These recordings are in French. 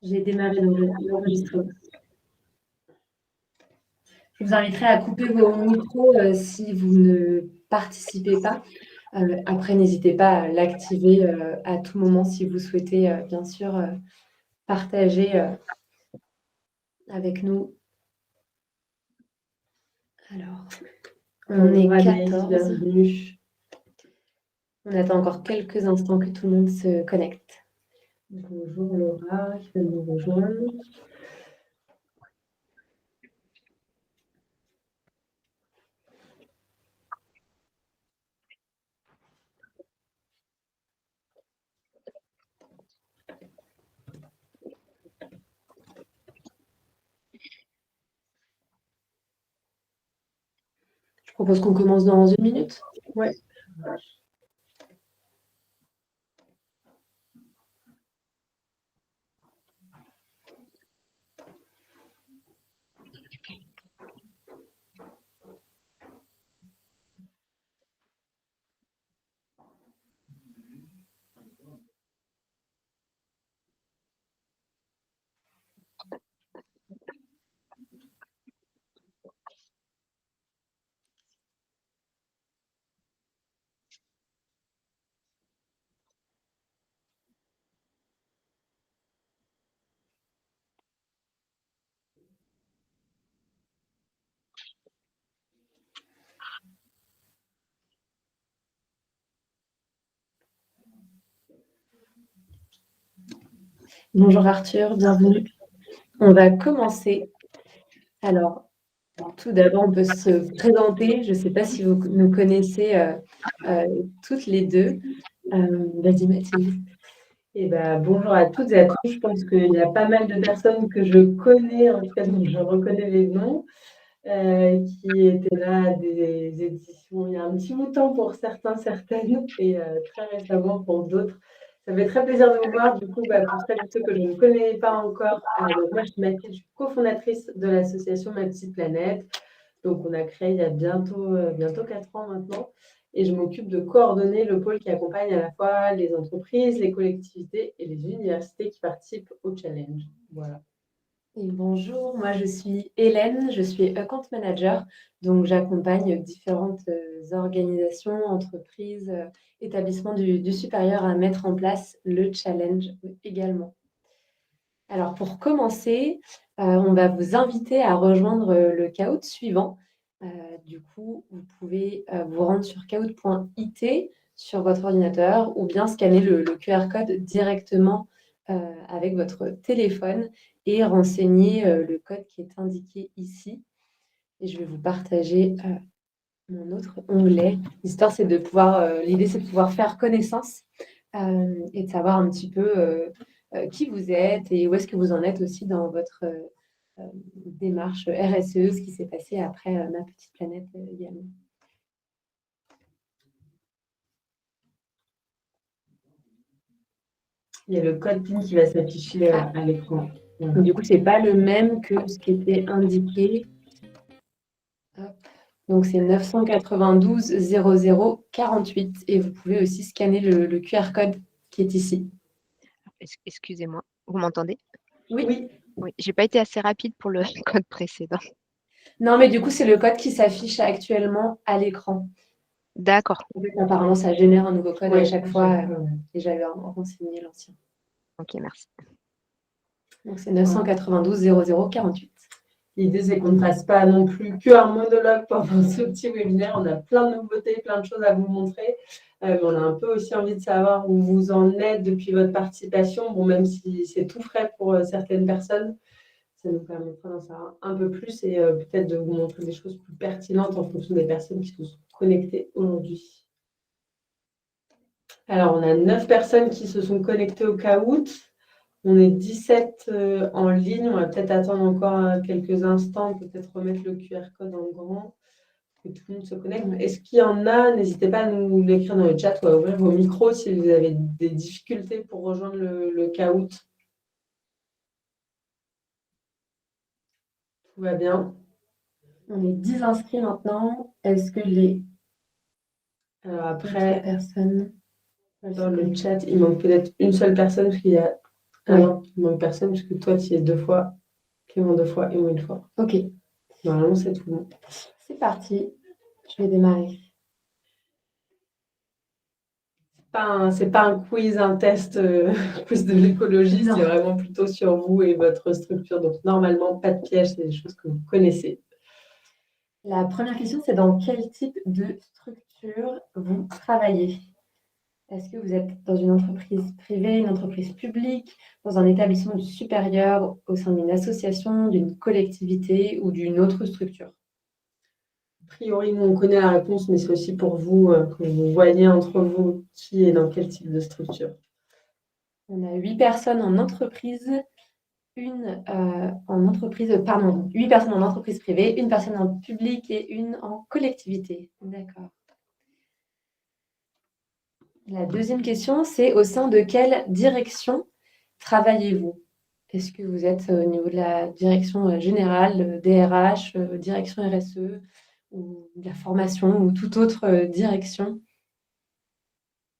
J'ai démarré l'enregistrement. Je vous inviterai à couper vos micros si vous ne participez pas. Après, n'hésitez pas à l'activer à tout moment si vous souhaitez, bien sûr, partager avec nous. Alors, on est 14. Bienvenue. On attend encore quelques instants que tout le monde se connecte. Bonjour Laura, qui vient de nous rejoindre. Je propose qu'on commence dans 1 minute. Ouais. Bonjour Arthur, bienvenue. On va commencer. Alors, tout d'abord, on peut se présenter. Je ne sais pas si vous nous connaissez toutes les deux. Vas-y Mathilde. Bonjour à toutes et à tous. Je pense qu'il y a pas mal de personnes que je connais, en tout cas dont je reconnais les noms, qui étaient là à des éditions il y a un petit bout de temps pour certains, certaines, et très récemment pour d'autres. Ça fait très plaisir de vous voir. Du coup, pour celles et ceux que je ne connais pas encore, moi je suis Mathilde, je suis cofondatrice de l'association Ma Petite Planète. Donc on a créé il y a bientôt 4 ans maintenant. Et je m'occupe de coordonner le pôle qui accompagne à la fois les entreprises, les collectivités et les universités qui participent au challenge. Voilà. Et bonjour, moi je suis Hélène, je suis Account Manager, donc j'accompagne différentes organisations, entreprises, établissements du supérieur à mettre en place le challenge également. Alors pour commencer, on va vous inviter à rejoindre le Kahoot suivant. Du coup, vous pouvez vous rendre sur kahoot.it sur votre ordinateur ou bien scanner le QR code directement avec votre téléphone et renseigner le code qui est indiqué ici. Et je vais vous partager mon autre onglet. L'histoire, c'est de pouvoir, l'idée, c'est de pouvoir faire connaissance et de savoir un petit peu qui vous êtes et où est-ce que vous en êtes aussi dans votre démarche RSE, ce qui s'est passé après Ma Petite Planète également. Il y a le code PIN qui va s'afficher à l'écran. Voilà. Du coup, ce n'est pas le même que ce qui était indiqué. Hop. Donc, c'est 992 00 48 et vous pouvez aussi scanner le QR code qui est ici. Excusez-moi, vous m'entendez? Oui. Oui, j'ai pas été assez rapide pour le code précédent. Non, mais du coup, c'est le code qui s'affiche actuellement à l'écran. D'accord. Apparemment, ça génère un nouveau code à chaque fois et j'avais renseigné l'ancien. Ok, merci. Donc, c'est 992 00 48. L'idée, c'est qu'on ne fasse pas non plus qu'un monologue pendant ce petit webinaire. On a plein de nouveautés, plein de choses à vous montrer. Mais on a un peu aussi envie de savoir où vous en êtes depuis votre participation. Bon, même si c'est tout frais pour certaines personnes, ça nous permettra d'en savoir un peu plus et peut-être de vous montrer des choses plus pertinentes en fonction des personnes qui se sont connectées aujourd'hui. Alors, on a 9 personnes qui se sont connectées au Kahoot. On est 17 en ligne. On va peut-être attendre encore quelques instants, peut-être remettre le QR code en grand, que tout le monde se connecte. Est-ce qu'il y en a? N'hésitez pas à nous l'écrire dans le chat ou à ouvrir vos micros si vous avez des difficultés pour rejoindre le Kahoot. Tout va bien. On est 10 inscrits maintenant. Est-ce que les Alors après, personnes dans le chat, il manque peut-être une seule personne parce qu'il y a Ah non, il manque personne puisque toi, tu y es 2 fois, Clément 2 fois et moi 1 fois. Ok, Normalement, c'est tout bon. c'est parti. Je vais démarrer. C'est pas un quiz, un test, quiz de l'écologie, Non. c'est vraiment plutôt sur vous et votre structure. Donc normalement, pas de piège, c'est des choses que vous connaissez. La première question, c'est dans quel type de structure vous travaillez? Est-ce que vous êtes dans une entreprise privée, une entreprise publique, dans un établissement du supérieur, au sein d'une association, d'une collectivité ou d'une autre structure? A priori, nous, on connaît la réponse, mais c'est aussi pour vous, que vous voyez entre vous qui est dans quel type de structure. On a 8 personnes en entreprise, 8 personnes en entreprise privée, 1 personne en public et 1 en collectivité. D'accord. La deuxième question, c'est au sein de quelle direction travaillez-vous? Est-ce que vous êtes au niveau de la direction générale, DRH, direction RSE ou de la formation ou toute autre direction?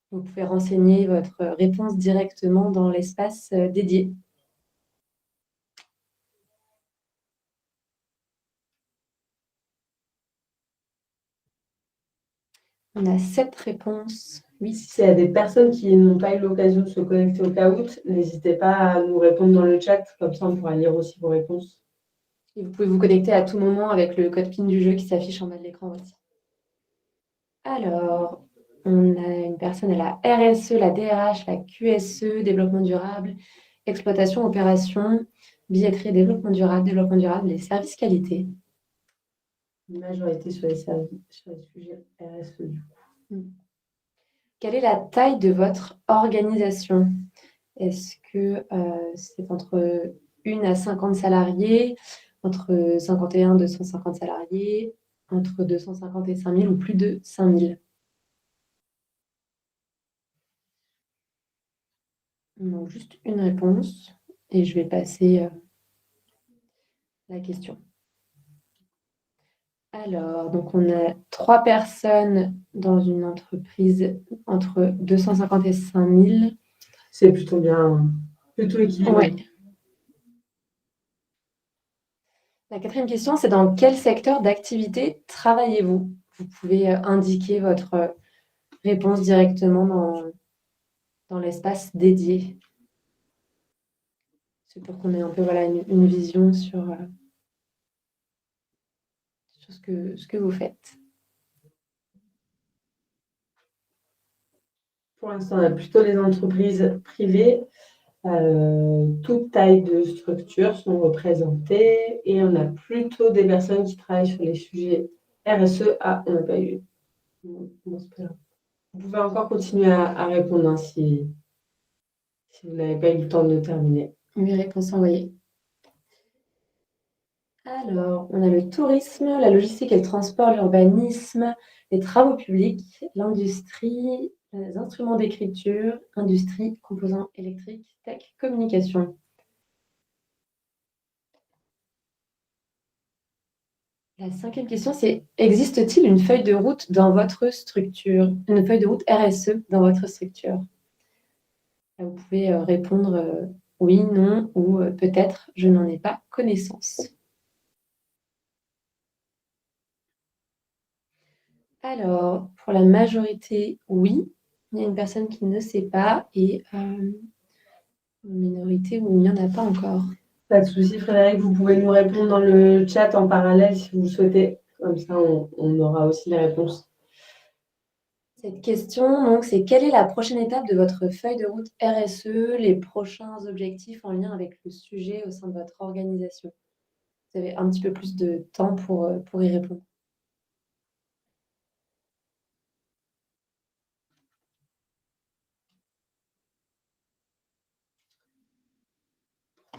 Vous pouvez renseigner votre réponse directement dans l'espace dédié. On a 7 réponses. Oui. S'il y a des personnes qui n'ont pas eu l'occasion de se connecter au Kahoot, n'hésitez pas à nous répondre dans le chat, comme ça on pourra lire aussi vos réponses. Et vous pouvez vous connecter à tout moment avec le code PIN du jeu qui s'affiche en bas de l'écran aussi. Alors, on a une personne à la RSE, la DRH, la QSE, développement durable, exploitation, opération, billetterie, développement durable, les services qualité. Une majorité sur les sujets RSE du coup. Quelle est la taille de votre organisation? Est-ce que c'est entre 1 à 50 salariés, entre 51 et 250 salariés, entre 250 et 5000 ou plus de 5000? Donc, juste une réponse et je vais passer la question. Alors, donc on a 3 personnes dans une entreprise entre 250 et 5000. C'est plutôt bien, plutôt équilibré. Ouais. La quatrième question, c'est dans quel secteur d'activité travaillez-vous? Vous pouvez indiquer votre réponse directement dans l'espace dédié. C'est pour qu'on ait un peu une vision sur ce que vous faites. Pour l'instant, on a plutôt les entreprises privées. Toute taille de structure sont représentées et on a plutôt des personnes qui travaillent sur les sujets RSE. Ah, on n'a pas eu. Bon, c'est pas grave. Vous pouvez encore continuer à répondre hein, si vous n'avez pas eu le temps de terminer. 8 réponses envoyées. Alors, on a le tourisme, la logistique et le transport, l'urbanisme, les travaux publics, l'industrie, les instruments d'écriture, industrie, composants électriques, tech, communication. La cinquième question, c'est existe-t-il une feuille de route dans votre structure? Une feuille de route RSE dans votre structure? Là, vous pouvez répondre oui, non ou peut-être je n'en ai pas connaissance. Alors, pour la majorité, oui. Il y a une personne qui ne sait pas et une minorité où il n'y en a pas encore. Pas de souci, Frédéric, vous pouvez nous répondre dans le chat en parallèle si vous le souhaitez. Comme ça, on aura aussi les réponses. Cette question, donc, c'est quelle est la prochaine étape de votre feuille de route RSE, les prochains objectifs en lien avec le sujet au sein de votre organisation? Vous avez un petit peu plus de temps pour y répondre.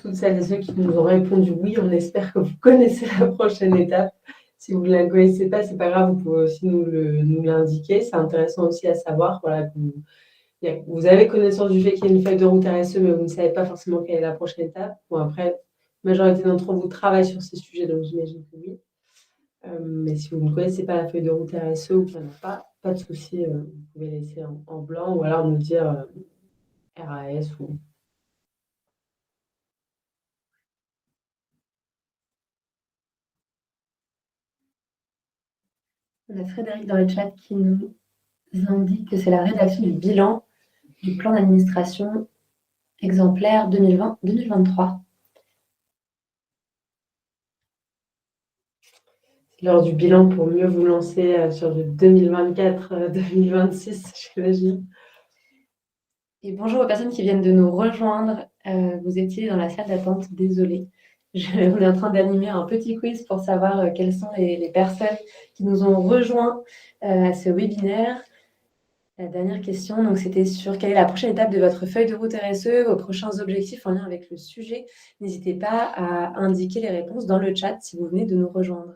Toutes celles et ceux qui nous ont répondu oui, on espère que vous connaissez la prochaine étape. Si vous ne la connaissez pas, c'est pas grave, vous pouvez aussi nous l'indiquer. C'est intéressant aussi à savoir voilà, que vous avez connaissance du fait qu'il y a une feuille de route RSE, mais vous ne savez pas forcément quelle est la prochaine étape. Bon, après, la majorité d'entre vous travaillent sur ces sujets, donc j'imagine que oui. Mais si vous ne connaissez pas la feuille de route RSE ou qu'il n'y en a pas de souci, vous pouvez laisser en blanc ou alors nous dire RAS ou On a Frédéric dans le chat qui nous indique que c'est la rédaction du bilan du plan d'administration exemplaire 2020-2023. Lors du bilan pour mieux vous lancer sur le 2024-2026, j'imagine. Et bonjour aux personnes qui viennent de nous rejoindre. Vous étiez dans la salle d'attente, désolée. On est en train d'animer un petit quiz pour savoir quelles sont les personnes qui nous ont rejoints à ce webinaire. La dernière question, donc, c'était sur quelle est la prochaine étape de votre feuille de route RSE, vos prochains objectifs en lien avec le sujet. N'hésitez pas à indiquer les réponses dans le chat si vous venez de nous rejoindre.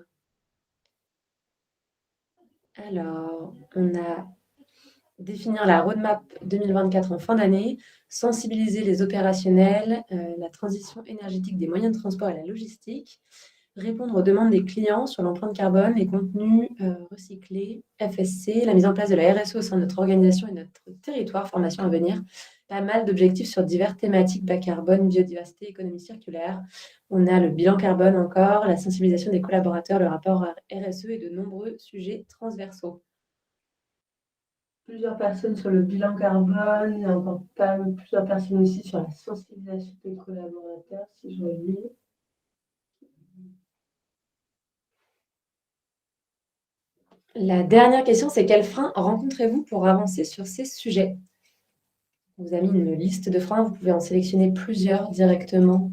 Alors, on a définir la roadmap 2024 en fin d'année, sensibiliser les opérationnels, la transition énergétique des moyens de transport et la logistique, répondre aux demandes des clients sur l'empreinte carbone, les contenus recyclés, FSC, la mise en place de la RSE au sein de notre organisation et notre territoire, formation à venir. Pas mal d'objectifs sur diverses thématiques, bas carbone, biodiversité, économie circulaire. On a le bilan carbone encore, la sensibilisation des collaborateurs, le rapport RSE et de nombreux sujets transversaux. Plusieurs personnes sur le bilan carbone, il y a encore plusieurs personnes ici sur la sensibilisation des collaborateurs, si je lis. La dernière question, c'est quels freins rencontrez-vous pour avancer sur ces sujets? On vous a mis une liste de freins, vous pouvez en sélectionner plusieurs directement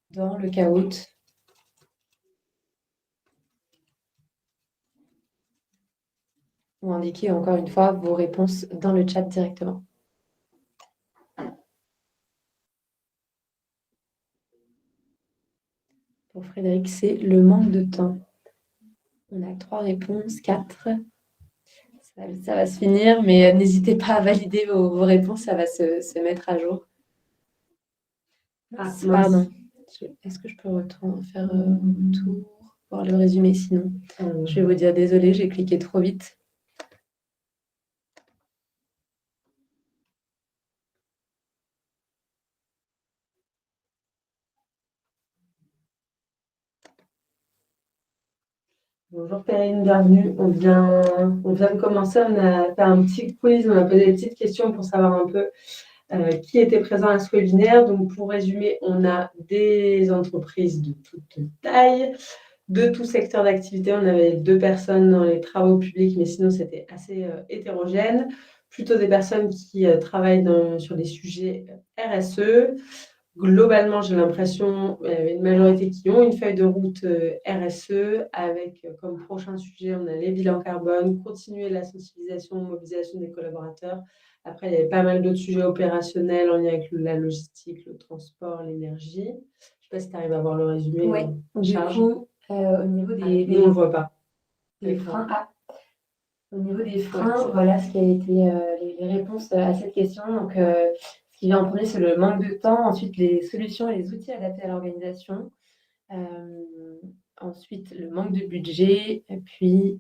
dans le Kahoot. Ou indiquer encore une fois vos réponses dans le chat directement. Pour Frédéric, c'est le manque de temps. On a 3 réponses, 4. Ça va se finir, mais n'hésitez pas à valider vos réponses, ça va se mettre à jour. Ah, pardon. Est-ce que je peux faire retour, voir le résumé sinon? Je vais vous dire désolé, j'ai cliqué trop vite. Bonjour Perrine, bienvenue. On vient de commencer, on a fait un petit quiz, on a posé des petites questions pour savoir un peu qui était présent à ce webinaire. Donc pour résumer, on a des entreprises de toute taille, de tout secteur d'activité. On avait 2 personnes dans les travaux publics, mais sinon c'était assez hétérogène. Plutôt des personnes qui travaillent sur des sujets RSE. Globalement, j'ai l'impression qu'il y avait une majorité qui ont une feuille de route RSE avec comme prochain sujet, on a les bilans carbone, continuer la sensibilisation, mobilisation des collaborateurs. Après, il y avait pas mal d'autres sujets opérationnels en lien avec la logistique, le transport, l'énergie. Je ne sais pas si tu arrives à voir le résumé. Oui, du coup, au niveau des nous, on ne le voit pas. Les freins. Au niveau des freins, voilà ce qui a été les réponses à cette question. Donc, ce qui vient en premier, c'est le manque de temps. Ensuite, les solutions et les outils adaptés à l'organisation. Ensuite, le manque de budget. Et puis,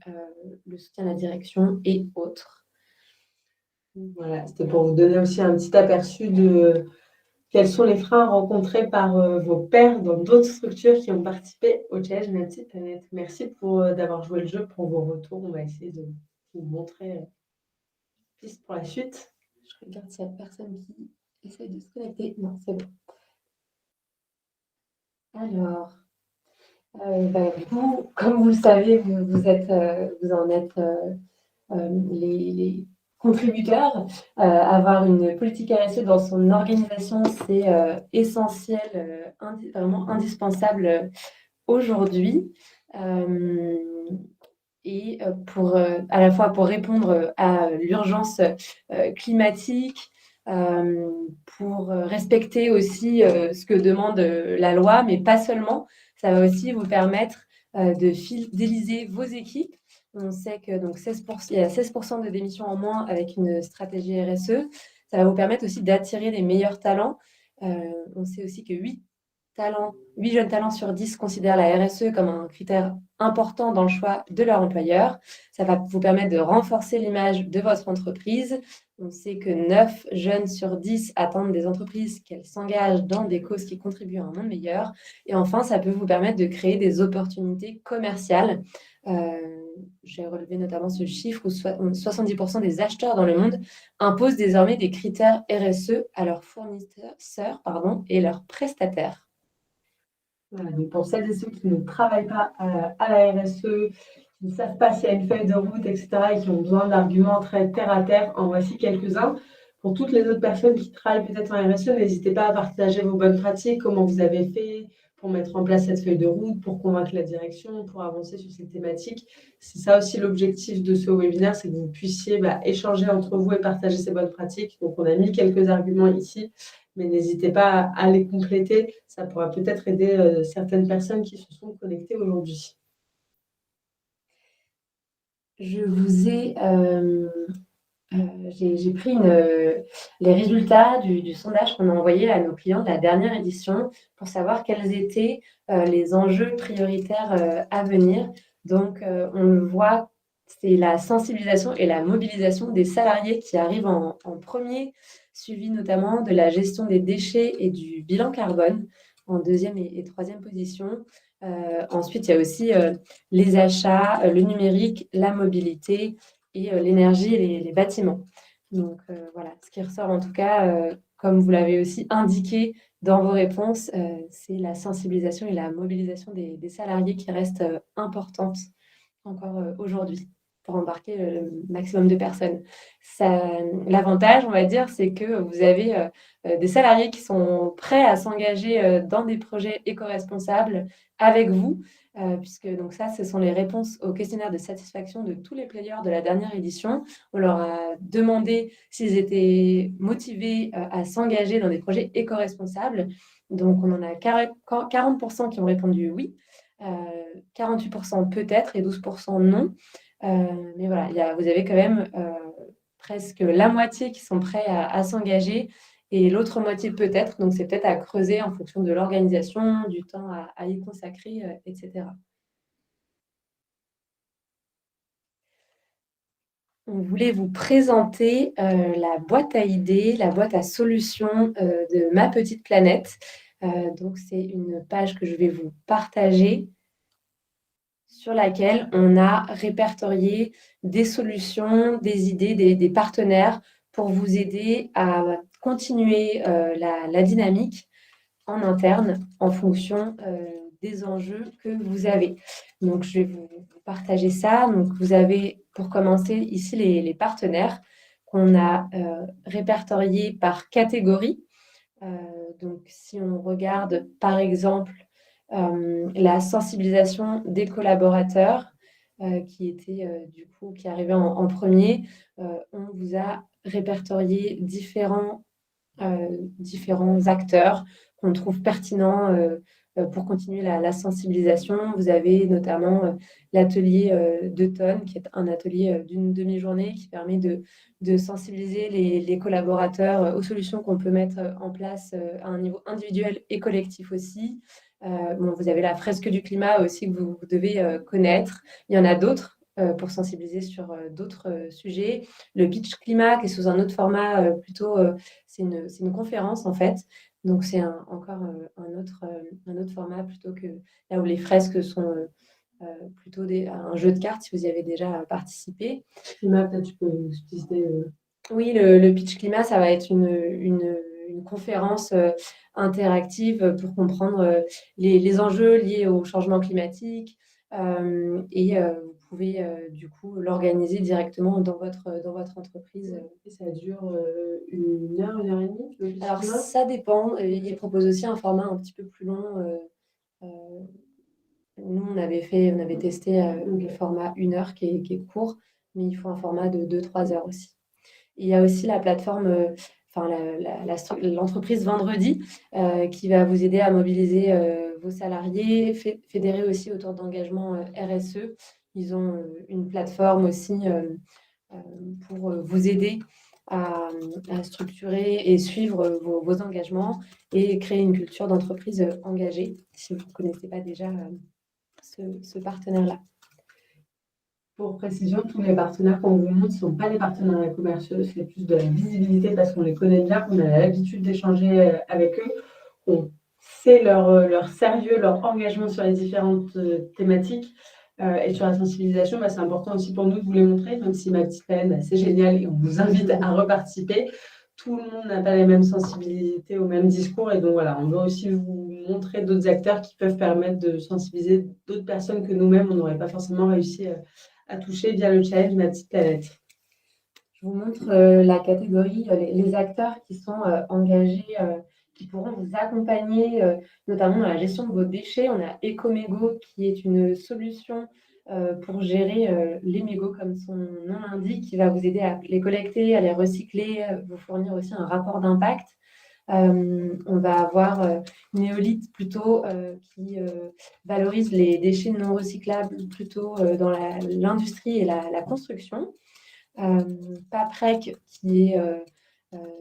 le soutien à la direction et autres. Voilà, c'était pour vous donner aussi un petit aperçu de quels sont les freins rencontrés par vos pairs dans d'autres structures qui ont participé au Challenge Ma Petite Planète. Merci d'avoir joué le jeu pour vos retours. On va essayer de vous montrer piste pour la suite. Je regarde s'il y a personne qui essaie de se connecter. Non, c'est bon. Alors, vous, comme vous le savez, vous en êtes les contributeurs. Avoir une politique RSE dans son organisation, c'est essentiel, vraiment indispensable aujourd'hui. Et à la fois pour répondre à l'urgence climatique, pour respecter aussi ce que demande la loi, mais pas seulement. Ça va aussi vous permettre de fidéliser vos équipes. On sait que donc, il y a 16% de démissions en moins avec une stratégie RSE. Ça va vous permettre aussi d'attirer les meilleurs talents. On sait aussi que 8 8 jeunes talents sur 10 considèrent la RSE comme un critère important dans le choix de leur employeur. Ça va vous permettre de renforcer l'image de votre entreprise. On sait que 9 jeunes sur 10 attendent des entreprises qu'elles s'engagent dans des causes qui contribuent à un monde meilleur. Et enfin, ça peut vous permettre de créer des opportunités commerciales. J'ai relevé notamment ce chiffre où 70% des acheteurs dans le monde imposent désormais des critères RSE à leurs fournisseurs et leurs prestataires. Voilà, donc pour celles et ceux qui ne travaillent pas à la RSE, qui ne savent pas s'il y a une feuille de route, etc., et qui ont besoin d'arguments très terre à terre, en voici quelques-uns. Pour toutes les autres personnes qui travaillent peut-être en RSE, n'hésitez pas à partager vos bonnes pratiques, comment vous avez fait pour mettre en place cette feuille de route, pour convaincre la direction, pour avancer sur cette thématique. C'est ça aussi l'objectif de ce webinaire, c'est que vous puissiez échanger entre vous et partager ces bonnes pratiques. Donc, on a mis quelques arguments ici, mais n'hésitez pas à les compléter. Ça pourra peut-être aider certaines personnes qui se sont connectées aujourd'hui. Je vous ai... j'ai pris les résultats du sondage qu'on a envoyé à nos clients de la dernière édition pour savoir quels étaient les enjeux prioritaires à venir. Donc, on le voit, c'est la sensibilisation et la mobilisation des salariés qui arrivent en premier, suivi notamment de la gestion des déchets et du bilan carbone en deuxième et troisième position. Ensuite, il y a aussi les achats, le numérique, la mobilité et l'énergie et les bâtiments. Donc voilà, ce qui ressort en tout cas, comme vous l'avez aussi indiqué dans vos réponses, c'est la sensibilisation et la mobilisation des salariés qui restent importantes encore aujourd'hui pour embarquer le maximum de personnes. L'avantage, on va dire, c'est que vous avez des salariés qui sont prêts à s'engager dans des projets éco-responsables avec vous, puisque donc ça, ce sont les réponses au questionnaire de satisfaction de tous les players de la dernière édition. On leur a demandé s'ils étaient motivés à s'engager dans des projets éco-responsables. Donc, on en a 40% qui ont répondu oui, 48% peut-être et 12% non. Mais voilà, vous avez quand même presque la moitié qui sont prêts à s'engager et l'autre moitié peut-être. Donc, c'est peut-être à creuser en fonction de l'organisation, du temps à y consacrer, etc. On voulait vous présenter la boîte à idées, la boîte à solutions de Ma Petite Planète. Donc, c'est une page que je vais vous partager sur laquelle on a répertorié des solutions, des idées, des partenaires pour vous aider à continuer la dynamique en interne en fonction des enjeux que vous avez. Donc, je vais vous partager ça. Donc, vous avez, pour commencer, ici les partenaires qu'on a répertoriés par catégorie. Donc, si on regarde, par exemple, la sensibilisation des collaborateurs qui arrivait en premier, on vous a répertorié différents acteurs qu'on trouve pertinents pour continuer la sensibilisation. Vous avez notamment l'atelier d'Eutomne, qui est un atelier d'une demi-journée qui permet de sensibiliser les collaborateurs aux solutions qu'on peut mettre en place à un niveau individuel et collectif aussi. Vous avez la fresque du climat aussi que vous devez connaître. Il y en a d'autres pour sensibiliser sur d'autres sujets. Le pitch climat, qui est sous un autre format plutôt, c'est une conférence en fait. Donc, c'est encore un autre format plutôt que là où les fresques sont plutôt un jeu de cartes si vous y avez déjà participé. Climat, peut-être tu peux nous expliquer. Oui, le pitch climat, ça va être une conférence interactive pour comprendre les enjeux liés au changement climatique et vous pouvez du coup l'organiser directement dans votre entreprise. Et ça dure 1 heure et demie. Alors ça dépend. Il propose aussi un format un petit peu plus long. Nous, on avait testé le format 1 heure qui est court, mais il faut un format de 2-3 heures aussi. Il y a aussi la plateforme, l'entreprise Vendredi, qui va vous aider à mobiliser vos salariés, fédérer aussi autour d'engagement RSE. Ils ont une plateforme aussi pour vous aider à structurer et suivre vos engagements et créer une culture d'entreprise engagée, si vous ne connaissez pas déjà ce partenaire-là. Pour précision, tous les partenaires qu'on vous montre ne sont pas des partenariats commerciaux, c'est plus de la visibilité parce qu'on les connaît bien, qu'on a l'habitude d'échanger avec eux, on sait leur sérieux, leur engagement sur les différentes thématiques. Et sur la sensibilisation, c'est important aussi pour nous de vous les montrer, même si ma petite Hélène, c'est génial et on vous invite à reparticiper. Tout le monde n'a pas les mêmes sensibilités au même discours et donc voilà, on veut aussi vous montrer d'autres acteurs qui peuvent permettre de sensibiliser d'autres personnes que nous-mêmes, on n'aurait pas forcément réussi à toucher via le challenge Ma Petite Planète. Je vous montre la catégorie, les acteurs qui sont engagés, qui pourront vous accompagner, notamment dans la gestion de vos déchets. On a Ecomego, qui est une solution pour gérer les mégots, comme son nom l'indique, qui va vous aider à les collecter, à les recycler, vous fournir aussi un rapport d'impact. On va avoir Néolith plutôt qui valorise les déchets non recyclables plutôt dans l'industrie et la construction. Paprec qui est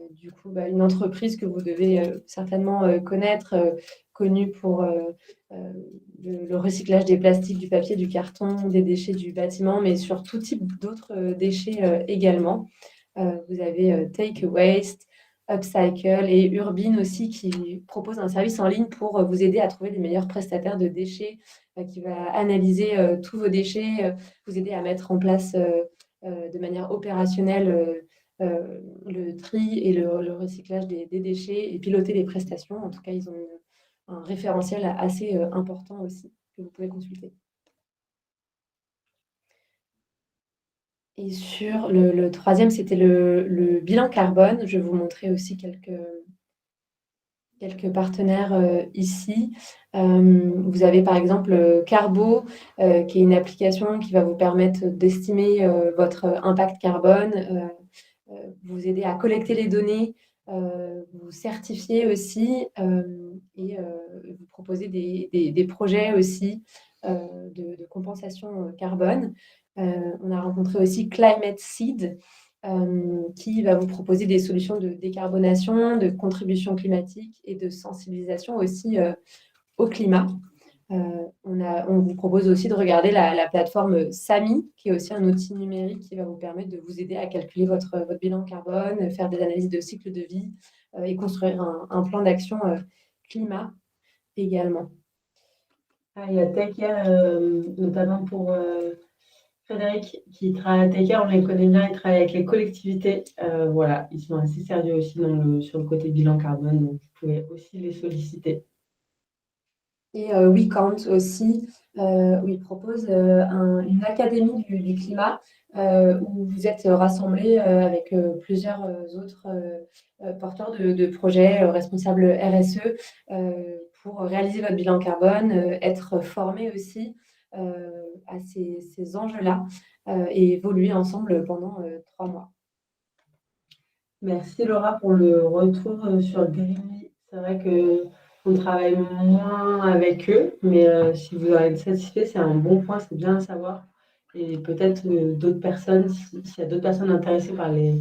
du coup une entreprise que vous devez certainement connaître, connue pour le recyclage des plastiques, du papier, du carton, des déchets du bâtiment, mais sur tout type d'autres déchets également. Vous avez Take a Waste, Upcycle et Urbine aussi qui propose un service en ligne pour vous aider à trouver les meilleurs prestataires de déchets, qui va analyser tous vos déchets, vous aider à mettre en place de manière opérationnelle le tri et le recyclage des déchets et piloter les prestations. En tout cas, ils ont un référentiel assez important aussi que vous pouvez consulter. Et sur le troisième, c'était le bilan carbone. Je vais vous montrer aussi quelques partenaires ici. Vous avez par exemple Carbo, qui est une application qui va vous permettre d'estimer votre impact carbone, vous aider à collecter les données, vous certifier aussi et vous proposer des projets aussi de compensation carbone. On a rencontré aussi Climate Seed, qui va vous proposer des solutions de décarbonation, de contribution climatique et de sensibilisation aussi au climat. On vous propose aussi de regarder la plateforme Sami, qui est aussi un outil numérique qui va vous permettre de vous aider à calculer votre bilan carbone, faire des analyses de cycle de vie et construire un plan d'action climat également. Il y a Take-Care, notamment pour Frédéric, qui travaille à Take-Care, on les connaît bien, ils travaillent avec les collectivités. Voilà, ils sont assez sérieux aussi sur le côté bilan carbone, donc vous pouvez aussi les solliciter. Et WeCount aussi, où ils proposent une académie du climat, où vous êtes rassemblés avec plusieurs autres porteurs de projets, responsables RSE, pour réaliser votre bilan carbone, être formés aussi à ces enjeux-là et évoluer ensemble pendant 3 mois. Merci Laura pour le retour sur Greenly. C'est vrai qu'on travaille moins avec eux, mais si vous en êtes satisfait, c'est un bon point, c'est bien à savoir. Et peut-être d'autres personnes, s'il y a d'autres personnes intéressées par les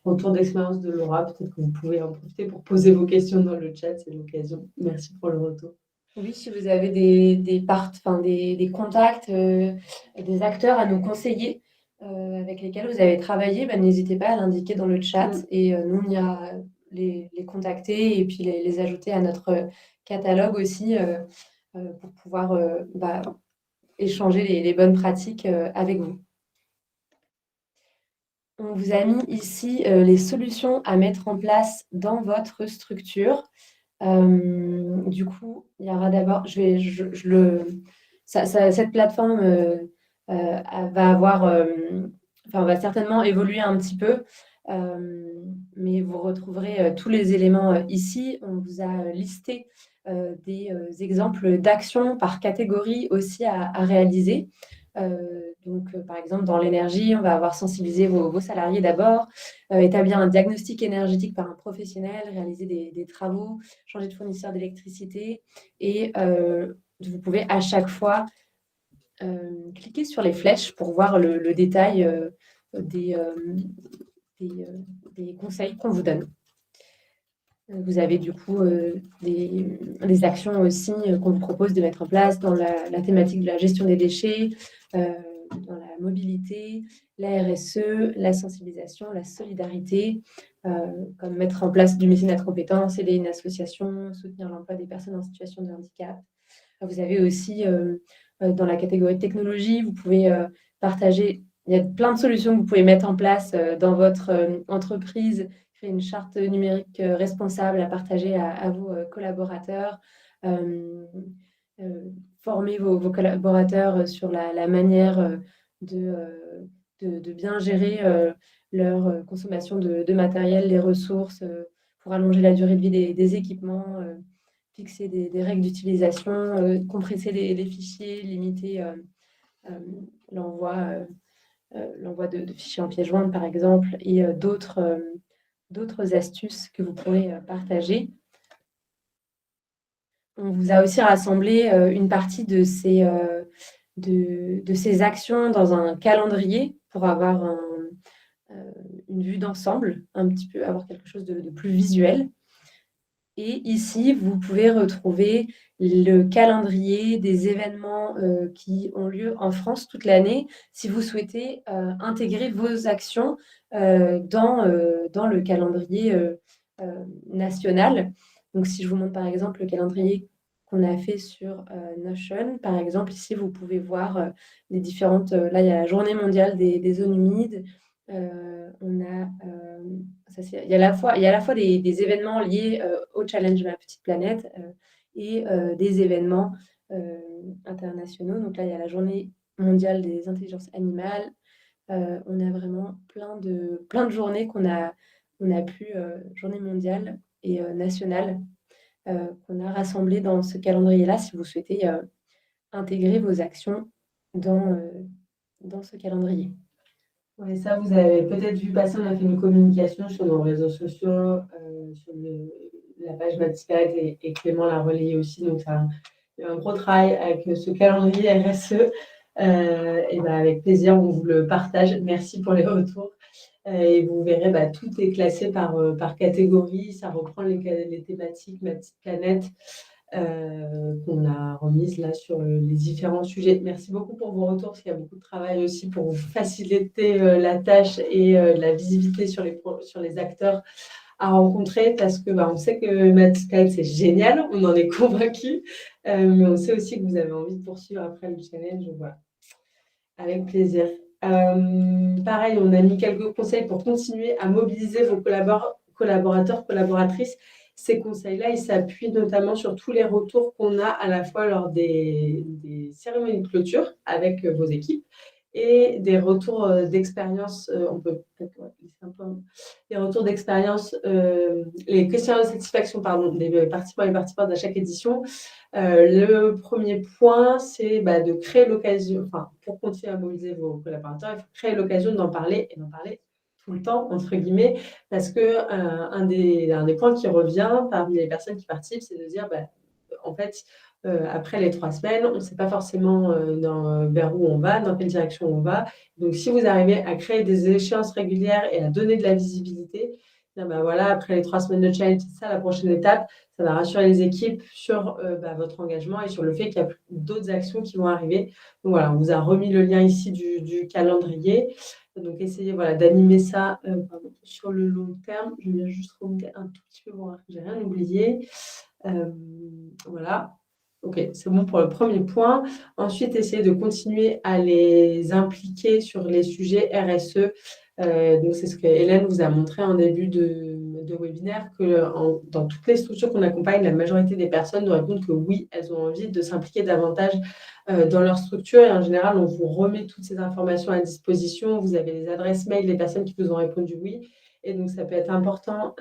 retours d'expérience de Laura, peut-être que vous pouvez en profiter pour poser vos questions dans le chat, c'est l'occasion. Merci pour le retour. Oui, si vous avez des contacts, des acteurs à nous conseiller avec lesquels vous avez travaillé, n'hésitez pas à l'indiquer dans le chat et nous, on ira les contacter et puis les ajouter à notre catalogue aussi pour pouvoir échanger les bonnes pratiques avec vous. On vous a mis ici les solutions à mettre en place dans votre structure. Du coup, il y aura d'abord, cette plateforme va certainement évoluer un petit peu, mais vous retrouverez tous les éléments ici. On vous a listé des exemples d'actions par catégorie aussi à réaliser. Donc, par exemple, dans l'énergie, on va avoir sensibilisé vos salariés d'abord, établir un diagnostic énergétique par un professionnel, réaliser des travaux, changer de fournisseur d'électricité. Et vous pouvez à chaque fois cliquer sur les flèches pour voir le détail des conseils qu'on vous donne. Vous avez du coup des actions aussi qu'on vous propose de mettre en place dans la thématique de la gestion des déchets, dans la mobilité, la RSE, la sensibilisation, la solidarité, comme mettre en place du mécénat de compétences, aider une association, soutenir l'emploi des personnes en situation de handicap. Vous avez aussi, dans la catégorie technologie, vous pouvez partager, il y a plein de solutions que vous pouvez mettre en place dans votre entreprise, créer une charte numérique responsable à partager à vos collaborateurs, former vos collaborateurs sur la manière de bien gérer leur consommation de matériel, les ressources, pour allonger la durée de vie des équipements, fixer des règles d'utilisation, compresser les fichiers, limiter l'envoi de fichiers en pièce jointe, par exemple, et d'autres astuces que vous pourrez partager. On vous a aussi rassemblé une partie de ces actions dans un calendrier pour avoir une vue d'ensemble, un petit peu, avoir quelque chose de plus visuel. Et ici, vous pouvez retrouver le calendrier des événements qui ont lieu en France toute l'année, si vous souhaitez intégrer vos actions dans le calendrier national. Donc, si je vous montre par exemple le calendrier qu'on a fait sur Notion, par exemple, ici, vous pouvez voir les différentes... là, il y a la journée mondiale des zones humides. On a... il y a à la fois des événements liés au challenge de la petite planète et des événements internationaux. Donc là, il y a la journée mondiale des intelligences animales. On a vraiment plein de journées qu'on a pu, journée mondiale et nationale, qu'on a rassemblées dans ce calendrier-là, si vous souhaitez intégrer vos actions dans ce calendrier. Oui, ça, vous avez peut-être vu passer, on a fait une communication sur nos réseaux sociaux, sur la page Matiscade et Clément l'a relayé aussi. Donc, il y a un gros travail avec ce calendrier RSE. Et avec plaisir, on vous le partage. Merci pour les retours. Et vous verrez, tout est classé par catégorie. Ça reprend les thématiques Ma Petite Planète qu'on a remises là sur les différents sujets. Merci beaucoup pour vos retours, parce qu'il y a beaucoup de travail aussi pour vous faciliter la tâche et la visibilité sur les acteurs à rencontrer, parce que on sait que Matiscade, c'est génial, on en est convaincus, mais on sait aussi que vous avez envie de poursuivre après le challenge. Donc voilà, avec plaisir. Pareil, on a mis quelques conseils pour continuer à mobiliser vos collaborateurs, collaboratrices. Ces conseils-là, ils s'appuient notamment sur tous les retours qu'on a à la fois lors des cérémonies de clôture avec vos équipes et des retours d'expérience. On peut peut-être laisser un peu les retours d'expérience, les questionnaires de satisfaction des participants et participantes à chaque édition. Le premier point, c'est de créer l'occasion, pour continuer à mobiliser vos collaborateurs, il faut créer l'occasion d'en parler et d'en parler tout le temps, entre guillemets, parce que un des points qui revient parmi les personnes qui participent, c'est de dire, en fait, après les 3 semaines, on ne sait pas forcément vers où on va, dans quelle direction on va. Donc, si vous arrivez à créer des échéances régulières et à donner de la visibilité, voilà, après les 3 semaines de challenge, c'est ça la prochaine étape. Ça va rassurer les équipes sur votre engagement et sur le fait qu'il y a d'autres actions qui vont arriver. Donc voilà, on vous a remis le lien ici du calendrier. Donc essayez d'animer ça sur le long terme. Je vais juste remonter un tout petit peu pour voir que je n'ai rien oublié. Voilà. Ok, c'est bon pour le premier point. Ensuite, essayez de continuer à les impliquer sur les sujets RSE. Donc, c'est ce que Hélène vous a montré en début de webinaire, que dans toutes les structures qu'on accompagne, la majorité des personnes nous répondent que oui, elles ont envie de s'impliquer davantage dans leur structure. Et en général, on vous remet toutes ces informations à disposition. Vous avez les adresses mail des personnes qui vous ont répondu oui. Et donc, ça peut être important.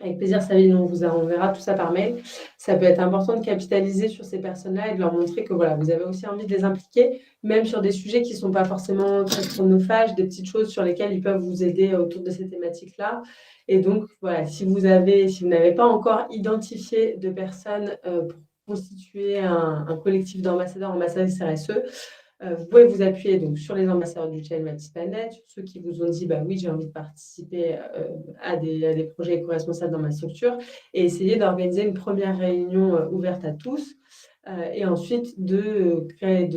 Avec plaisir, Sabine, on vous enverra tout ça par mail. Ça peut être important de capitaliser sur ces personnes-là et de leur montrer que voilà, vous avez aussi envie de les impliquer, même sur des sujets qui ne sont pas forcément très chronophages, des petites choses sur lesquelles ils peuvent vous aider autour de ces thématiques-là. Et donc, voilà, si vous n'avez pas encore identifié de personnes pour constituer un collectif d'ambassadeurs, ambassadrices RSE, Vous pouvez vous appuyer donc sur les ambassadeurs du Child Matters Planet, sur ceux qui vous ont dit bah oui, j'ai envie de participer à des projets éco-responsables dans ma structure, et essayer d'organiser une première réunion ouverte à tous, et ensuite de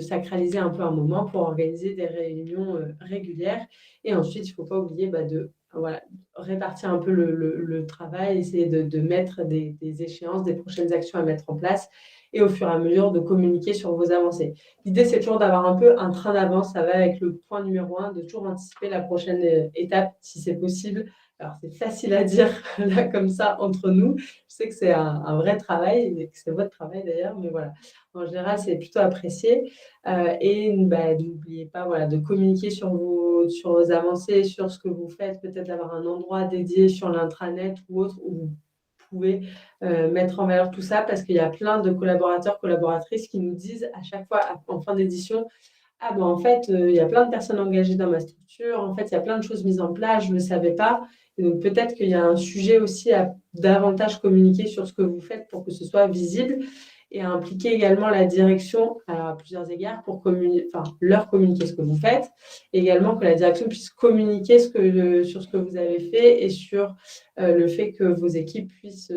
sacraliser un peu un moment pour organiser des réunions régulières. Et ensuite, il ne faut pas oublier de répartir un peu le travail, essayer de mettre des échéances, des prochaines actions à mettre en place, et au fur et à mesure de communiquer sur vos avancées. L'idée, c'est toujours d'avoir un peu un train d'avance. Ça va avec le point numéro 1, de toujours anticiper la prochaine étape, si c'est possible. Alors, c'est facile à dire, là, comme ça, entre nous. Je sais que c'est un vrai travail, et que c'est votre travail d'ailleurs, mais voilà. En général, c'est plutôt apprécié. Et n'oubliez pas de communiquer sur vos avancées, sur ce que vous faites, peut-être d'avoir un endroit dédié sur l'intranet ou autre, où vous pouvez mettre en valeur tout ça, parce qu'il y a plein de collaborateurs, collaboratrices qui nous disent à chaque fois en fin d'édition: ah en fait, il y a plein de personnes engagées dans ma structure, en fait, il y a plein de choses mises en place, je ne le savais pas. Et donc, peut-être qu'il y a un sujet aussi à davantage communiquer sur ce que vous faites pour que ce soit visible, et à impliquer également la direction à plusieurs égards pour leur communiquer ce que vous faites, et également que la direction puisse communiquer sur ce que vous avez fait, et sur le fait que vos équipes puissent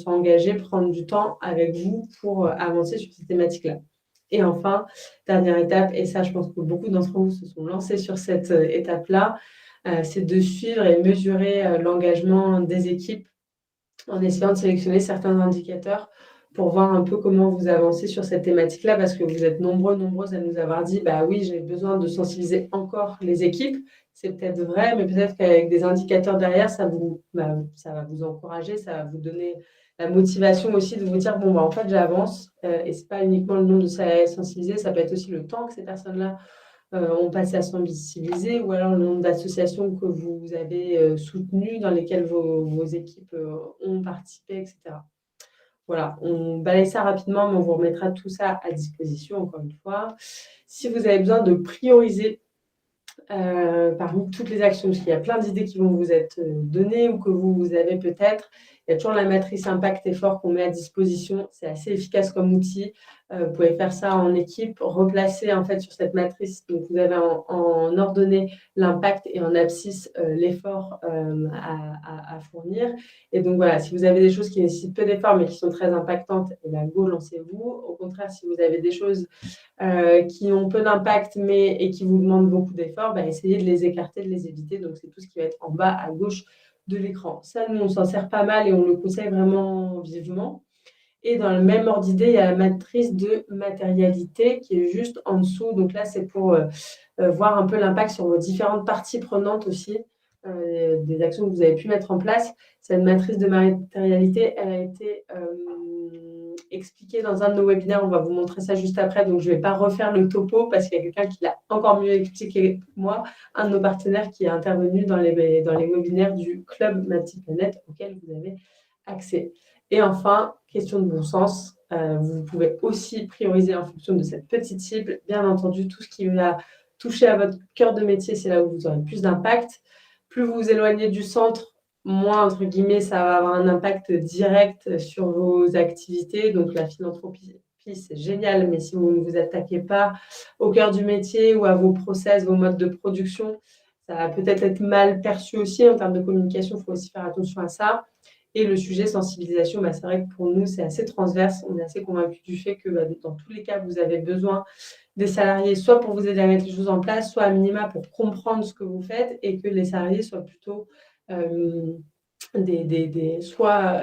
s'engager, prendre du temps avec vous pour avancer sur ces thématiques-là. Et enfin, dernière étape, et ça, je pense que beaucoup d'entre vous se sont lancés sur cette étape-là, c'est de suivre et mesurer l'engagement des équipes en essayant de sélectionner certains indicateurs pour voir un peu comment vous avancez sur cette thématique-là, parce que vous êtes nombreuses à nous avoir dit bah oui, j'ai besoin de sensibiliser encore les équipes. C'est peut-être vrai, mais peut-être qu'avec des indicateurs derrière, ça va vous encourager, ça va vous donner la motivation aussi de vous dire bon en fait j'avance, et c'est pas uniquement le nombre de salariés sensibilisés, ça peut être aussi le temps que ces personnes-là ont passé à sensibiliser, ou alors le nombre d'associations que vous avez soutenues, dans lesquelles vos équipes ont participé, etc. Voilà, on balaye ça rapidement, mais on vous remettra tout ça à disposition, encore une fois. Si vous avez besoin de prioriser parmi toutes les actions, parce qu'il y a plein d'idées qui vont vous être données, ou que vous avez peut-être, il y a toujours la matrice impact-effort qu'on met à disposition. C'est assez efficace comme outil. Vous pouvez faire ça en équipe, replacer en fait sur cette matrice. Donc, vous avez en ordonnée l'impact, et en abscisse l'effort à fournir. Et donc voilà, si vous avez des choses qui nécessitent peu d'efforts mais qui sont très impactantes, et bien go, lancez-vous. Au contraire, si vous avez des choses qui ont peu d'impact et qui vous demandent beaucoup d'efforts, essayez de les écarter, de les éviter. Donc, c'est tout ce qui va être en bas à gauche de l'écran. Ça, nous, on s'en sert pas mal et on le conseille vraiment vivement. Et dans le même ordre d'idée, il y a la matrice de matérialité qui est juste en dessous. Donc là, c'est pour voir un peu l'impact sur vos différentes parties prenantes aussi, des actions que vous avez pu mettre en place. Cette matrice de matérialité, elle a été expliquée dans un de nos webinaires. On va vous montrer ça juste après. Donc, je ne vais pas refaire le topo parce qu'il y a quelqu'un qui l'a encore mieux expliqué que moi, un de nos partenaires qui est intervenu dans les webinaires du Club Maths Planet auquel vous avez accès. Et enfin, question de bon sens, vous pouvez aussi prioriser en fonction de cette petite cible. Bien entendu, tout ce qui va toucher à votre cœur de métier, c'est là où vous aurez le plus d'impact. Plus vous vous éloignez du centre, moins, entre guillemets, ça va avoir un impact direct sur vos activités. Donc, la philanthropie, c'est génial, mais si vous ne vous attaquez pas au cœur du métier ou à vos process, vos modes de production, ça va peut-être être mal perçu aussi. En termes de communication, il faut aussi faire attention à ça. Et le sujet sensibilisation, c'est vrai que pour nous, c'est assez transverse. On est assez convaincus du fait que dans tous les cas, vous avez besoin des salariés, soit pour vous aider à mettre les choses en place, soit à minima pour comprendre ce que vous faites, et que les salariés soient plutôt soit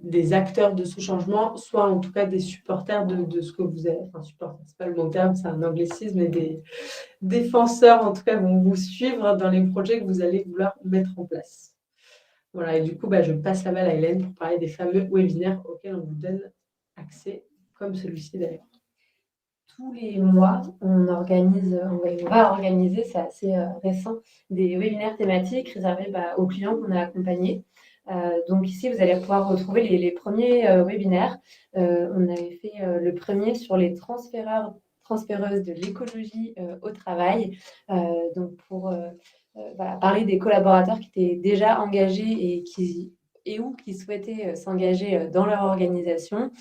des acteurs de ce changement, soit en tout cas des supporters de ce que vous êtes. Enfin, supporters, c'est pas le bon terme, c'est un anglicisme, mais des défenseurs, en tout cas, vont vous suivre dans les projets que vous allez vouloir mettre en place. Voilà, et du coup, je passe la balle à Hélène pour parler des fameux webinaires auxquels on vous donne accès, comme celui-ci d'ailleurs. Tous les mois, on va organiser, c'est assez récent, des webinaires thématiques réservés aux clients qu'on a accompagnés. Donc ici, vous allez pouvoir retrouver les premiers webinaires. On avait fait le premier sur les transféreuses de l'écologie au travail. Donc pour parler des collaborateurs qui étaient déjà engagés et qui souhaitaient s'engager dans leur organisation.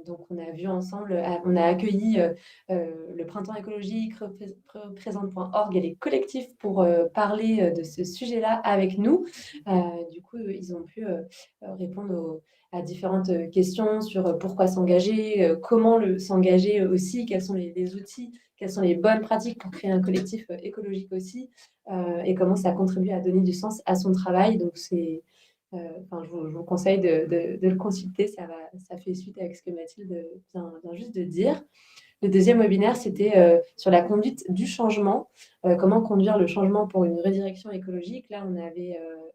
Donc, on a vu ensemble, on a accueilli le Printemps écologique, représente.org et les collectifs pour parler de ce sujet-là avec nous. Du coup, ils ont pu répondre à différentes questions sur pourquoi s'engager, comment s'engager aussi, quels sont les outils, quelles sont les bonnes pratiques pour créer un collectif écologique aussi, et comment ça contribue à donner du sens à son travail. Donc, je vous conseille de le consulter, ça fait suite avec ce que Mathilde vient juste de dire. Le deuxième webinaire, c'était sur la conduite du changement, comment conduire le changement pour une redirection écologique. Là,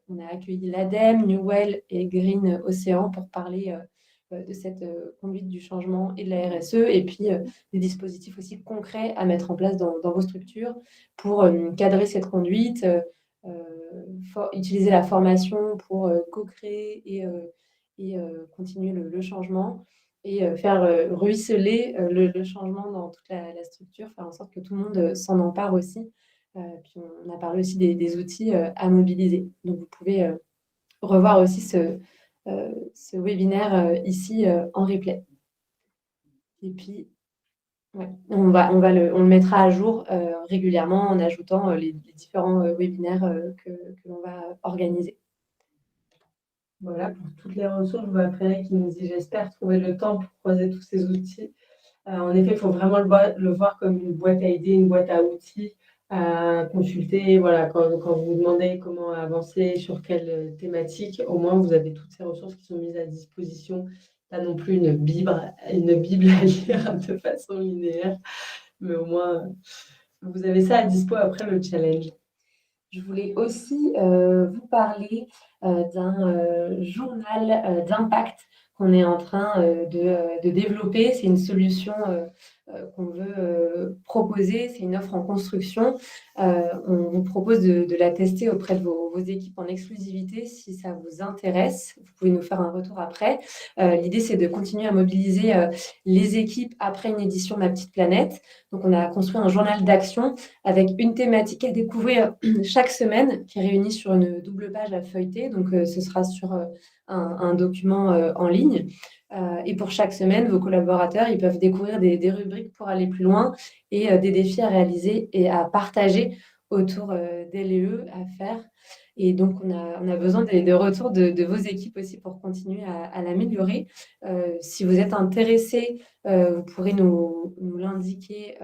on a accueilli l'ADEME, New Well et Green Océan pour parler de cette conduite du changement et de la RSE, et puis des dispositifs aussi concrets à mettre en place dans vos structures pour cadrer cette conduite, utiliser la formation pour co-créer et continuer le changement, et faire ruisseler le changement dans toute la structure, faire en sorte que tout le monde s'en empare aussi. Puis on a parlé aussi des outils à mobiliser. Donc vous pouvez revoir aussi ce webinaire ici en replay. Et puis, ouais, on le mettra à jour régulièrement en ajoutant les différents webinaires que l'on va organiser. Voilà, pour toutes les ressources, je vois Frédéric qui nous dit « J'espère trouver le temps pour croiser tous ces outils ». En effet, il faut vraiment le voir comme une boîte à idées, une boîte à outils à consulter. Voilà, quand vous vous demandez comment avancer, sur quelle thématique, au moins vous avez toutes ces ressources qui sont mises à disposition. Pas non plus une Bible à lire de façon linéaire, mais au moins vous avez ça à dispo après le challenge. Je voulais aussi vous parler d'un journal d'impact qu'on est en train de développer. C'est une solution qu'on veut proposer. C'est une offre en construction. On vous propose de la tester auprès de vos équipes en exclusivité. Si ça vous intéresse, vous pouvez nous faire un retour après. L'idée, c'est de continuer à mobiliser les équipes après une édition Ma Petite Planète. Donc, on a construit un journal d'action avec une thématique à découvrir chaque semaine, qui est réunie sur une double page à feuilleter. Donc, ce sera sur un document en ligne. Et pour chaque semaine, vos collaborateurs, ils peuvent découvrir des rubriques pour aller plus loin et des défis à réaliser et à partager autour d'LE à faire. Et donc, on a besoin des retours de vos équipes aussi pour continuer à l'améliorer. Si vous êtes intéressé, vous pourrez nous l'indiquer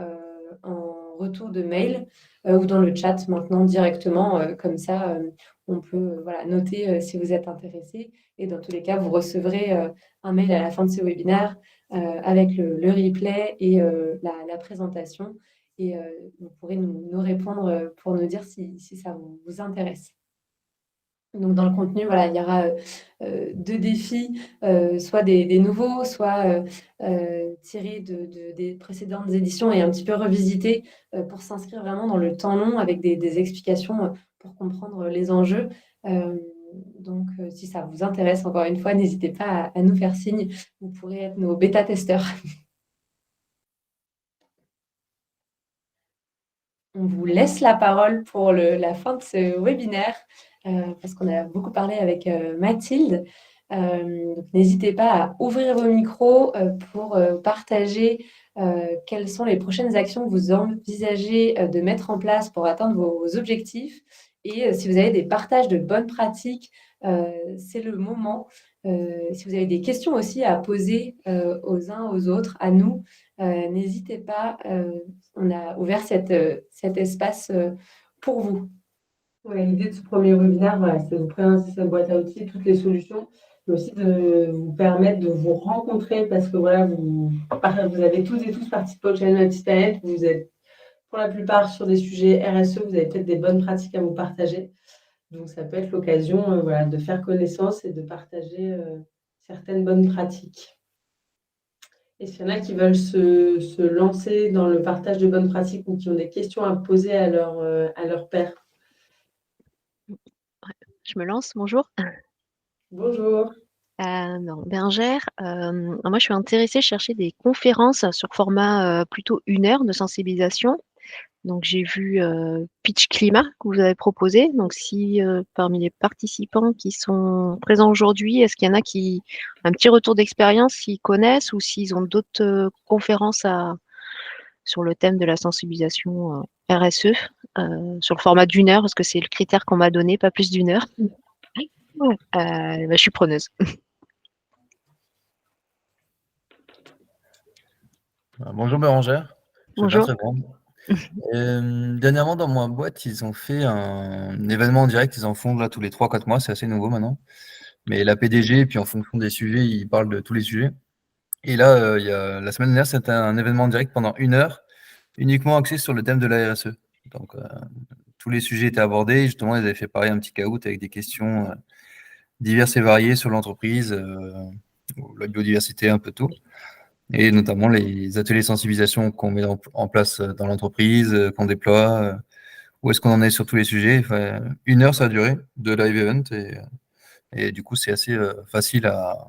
en retour de mail ou dans le chat maintenant directement. Comme ça, on peut noter si vous êtes intéressé. Et dans tous les cas, vous recevrez un mail à la fin de ce webinaire avec le replay et la présentation. Et vous pourrez nous répondre pour nous dire si ça vous intéresse. Donc, dans le contenu, voilà, il y aura 2 défis, soit des nouveaux, soit tirés des précédentes éditions et un petit peu revisités pour s'inscrire vraiment dans le temps long avec des explications pour comprendre les enjeux. Donc, si ça vous intéresse, encore une fois, n'hésitez pas à nous faire signe. Vous pourrez être nos bêta-testeurs. On vous laisse la parole pour la fin de ce webinaire, parce qu'on a beaucoup parlé avec Mathilde. Donc n'hésitez pas à ouvrir vos micros pour partager quelles sont les prochaines actions que vous envisagez de mettre en place pour atteindre vos objectifs. Et si vous avez des partages de bonnes pratiques, c'est le moment. Si vous avez des questions aussi à poser aux uns aux autres, à nous, n'hésitez pas. On a ouvert cet espace pour vous. Ouais, l'idée de ce premier webinaire, voilà, c'est de vous présenter cette boîte à outils, toutes les solutions, mais aussi de vous permettre de vous rencontrer parce que voilà, vous avez toutes et tous participé au challenge Ma Petite Planète. Vous êtes pour la plupart sur des sujets RSE, vous avez peut-être des bonnes pratiques à vous partager. Donc, ça peut être l'occasion voilà, de faire connaissance et de partager certaines bonnes pratiques. Et s'il y en a qui veulent se lancer dans le partage de bonnes pratiques ou qui ont des questions à poser à leur pairs. Je me lance, bonjour. Bonjour. Non, Bergère, moi je suis intéressée, je cherchais des conférences sur format plutôt 1 heure de sensibilisation Donc j'ai vu Pitch Climat que vous avez proposé. Donc si parmi les participants qui sont présents aujourd'hui, est-ce qu'il y en a qui un petit retour d'expérience, s'ils connaissent ou s'ils ont d'autres conférences sur le thème de la sensibilisation RSE, sur le format d'1 heure, parce que c'est le critère qu'on m'a donné, pas plus d'1 heure. Ouais. Je suis preneuse. Bonjour Bérangère, je vais bien Bonjour. très bien. Dernièrement, dans ma boîte, ils ont fait un événement en direct, ils en font là tous les 3-4 mois, c'est assez nouveau maintenant. Mais la PDG, puis en fonction des sujets, ils parlent de tous les sujets. Et là, la semaine dernière, c'était un événement en direct pendant 1 heure, uniquement axé sur le thème de la RSE. Donc, tous les sujets étaient abordés. Justement, ils avaient fait pareil un petit caout avec des questions diverses et variées sur l'entreprise, la biodiversité, un peu tout. Et notamment les ateliers de sensibilisation qu'on met en place dans l'entreprise, qu'on déploie, où est-ce qu'on en est sur tous les sujets. Enfin, 1 heure, ça a duré, de live event, et du coup, c'est assez facile à,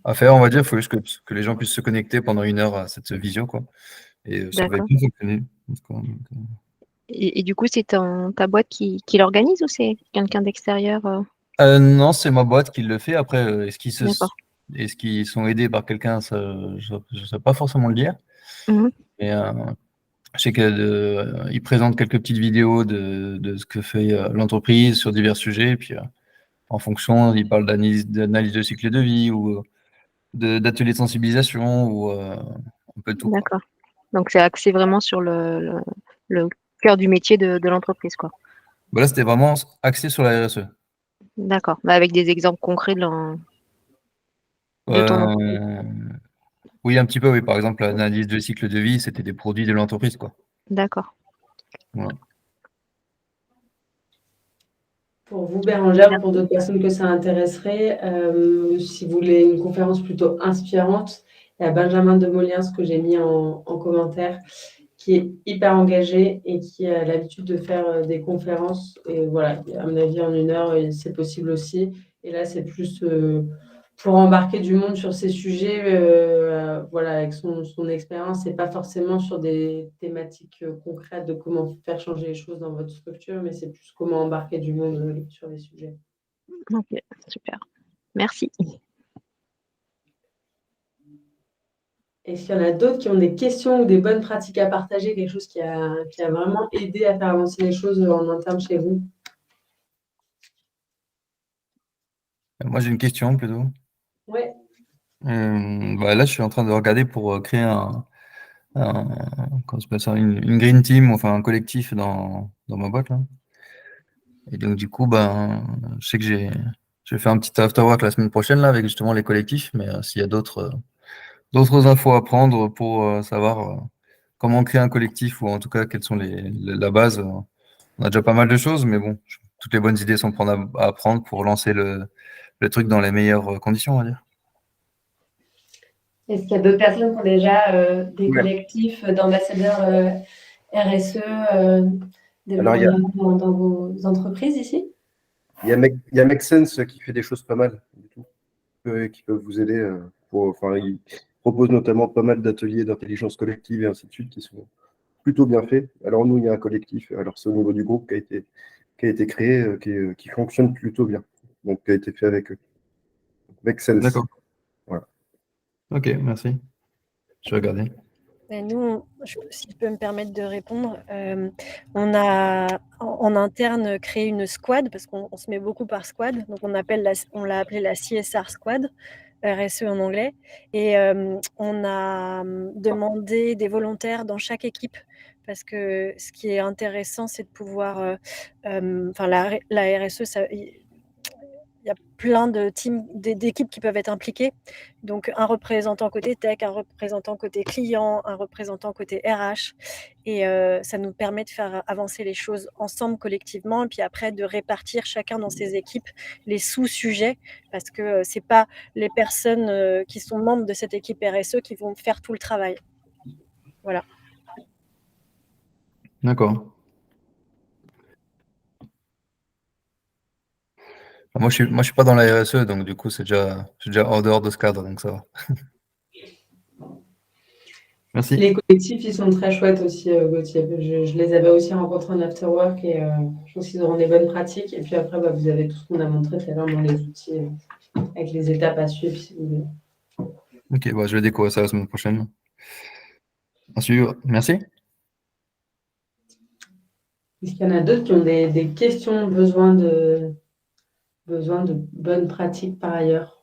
à faire, on va dire. Il faut juste que les gens puissent se connecter pendant 1 heure à cette visio, quoi. Et ça va D'accord. bien fonctionner. Et du coup, c'est ta boîte qui l'organise ou c'est quelqu'un d'extérieur Non, c'est ma boîte qui le fait. Après, D'accord. est-ce qu'ils sont aidés par quelqu'un, ça, je ne sais pas forcément le dire. Mhm. Mais je sais qu'ils présentent quelques petites vidéos de ce que fait l'entreprise sur divers sujets. Et puis, en fonction, ils parlent d'analyse de cycle de vie ou d'ateliers de sensibilisation ou un peu de tout, quoi. D'accord. Donc c'est axé vraiment sur le cœur du métier de l'entreprise, quoi. Bah là, c'était vraiment axé sur la RSE. D'accord. Bah, avec des exemples concrets de ton entreprise. Euh, oui, un petit peu, oui. Par exemple, l'analyse de cycle de vie, c'était des produits de l'entreprise, quoi. D'accord. Voilà. Pour vous, Bérangère, ou pour Merci. d'autres personnes que ça intéresserait, si vous voulez une conférence plutôt inspirante, il y a Benjamin de Moliens que j'ai mis en commentaire, qui est hyper engagé et qui a l'habitude de faire des conférences. Et voilà, à mon avis, en 1 heure, c'est possible aussi. Et là, c'est plus pour embarquer du monde sur ces sujets, voilà, avec son expérience, et pas forcément sur des thématiques concrètes de comment faire changer les choses dans votre structure, mais c'est plus comment embarquer du monde sur les sujets. Ok, super. Merci. Est-ce qu'il y en a d'autres qui ont des questions ou des bonnes pratiques à partager, quelque chose qui a vraiment aidé à faire avancer les choses en interne chez vous? Moi, j'ai une question plutôt. Ouais. Bah, là, je suis en train de regarder pour créer comment ça s'appelle ça, une green team, enfin un collectif dans ma boîte, là. Et donc, du coup, ben, je sais que je vais faire un petit after work la semaine prochaine là, avec justement les collectifs, mais s'il y a d'autres infos à prendre pour savoir comment créer un collectif ou en tout cas quelles sont la base. On a déjà pas mal de choses, mais bon, toutes les bonnes idées sont à prendre pour lancer le truc dans les meilleures conditions, on va dire. Est-ce qu'il y a d'autres personnes qui ont déjà des Ouais. collectifs d'ambassadeurs RSE Alors, développement durable dans vos entreprises ici? il y a Make Sense qui fait des choses pas mal, du tout, qui peuvent vous aider. Enfin, il propose notamment pas mal d'ateliers d'intelligence collective et ainsi de suite qui sont plutôt bien faits. Alors, nous, il y a un collectif, alors c'est au niveau du groupe qui a été créé, qui fonctionne plutôt bien, donc qui a été fait avec eux. Make Sense. D'accord. Voilà. Ok, merci. Je vais regarder. Nous, si je peux me permettre de répondre, on a en interne créé une squad parce qu'on se met beaucoup par squad. Donc on l'a appelé la CSR Squad, RSE en anglais. Et on a demandé des volontaires dans chaque équipe parce que ce qui est intéressant, c'est de pouvoir, enfin la RSE, il y a plein de teams, d'équipes qui peuvent être impliquées. Donc, un représentant côté tech, un représentant côté client, un représentant côté RH. Et ça nous permet de faire avancer les choses ensemble, collectivement. Et puis après, de répartir chacun dans ses équipes les sous-sujets. Parce que ce n'est pas les personnes qui sont membres de cette équipe RSE qui vont faire tout le travail. Voilà. D'accord. Moi, je suis pas dans la RSE, donc du coup, je suis déjà hors dehors de ce cadre, donc ça va. Merci. Les collectifs, ils sont très chouettes aussi, Gauthier. Je les avais aussi rencontrés en afterwork et je pense qu'ils auront des bonnes pratiques. Et puis après, vous avez tout ce qu'on a montré tout à l'heure dans les outils avec les étapes à suivre si vous voulez. Ok, je vais découvrir ça la semaine prochaine. À suivre. Merci. Est-ce qu'il y en a d'autres qui ont des questions, besoin de bonnes pratiques par ailleurs?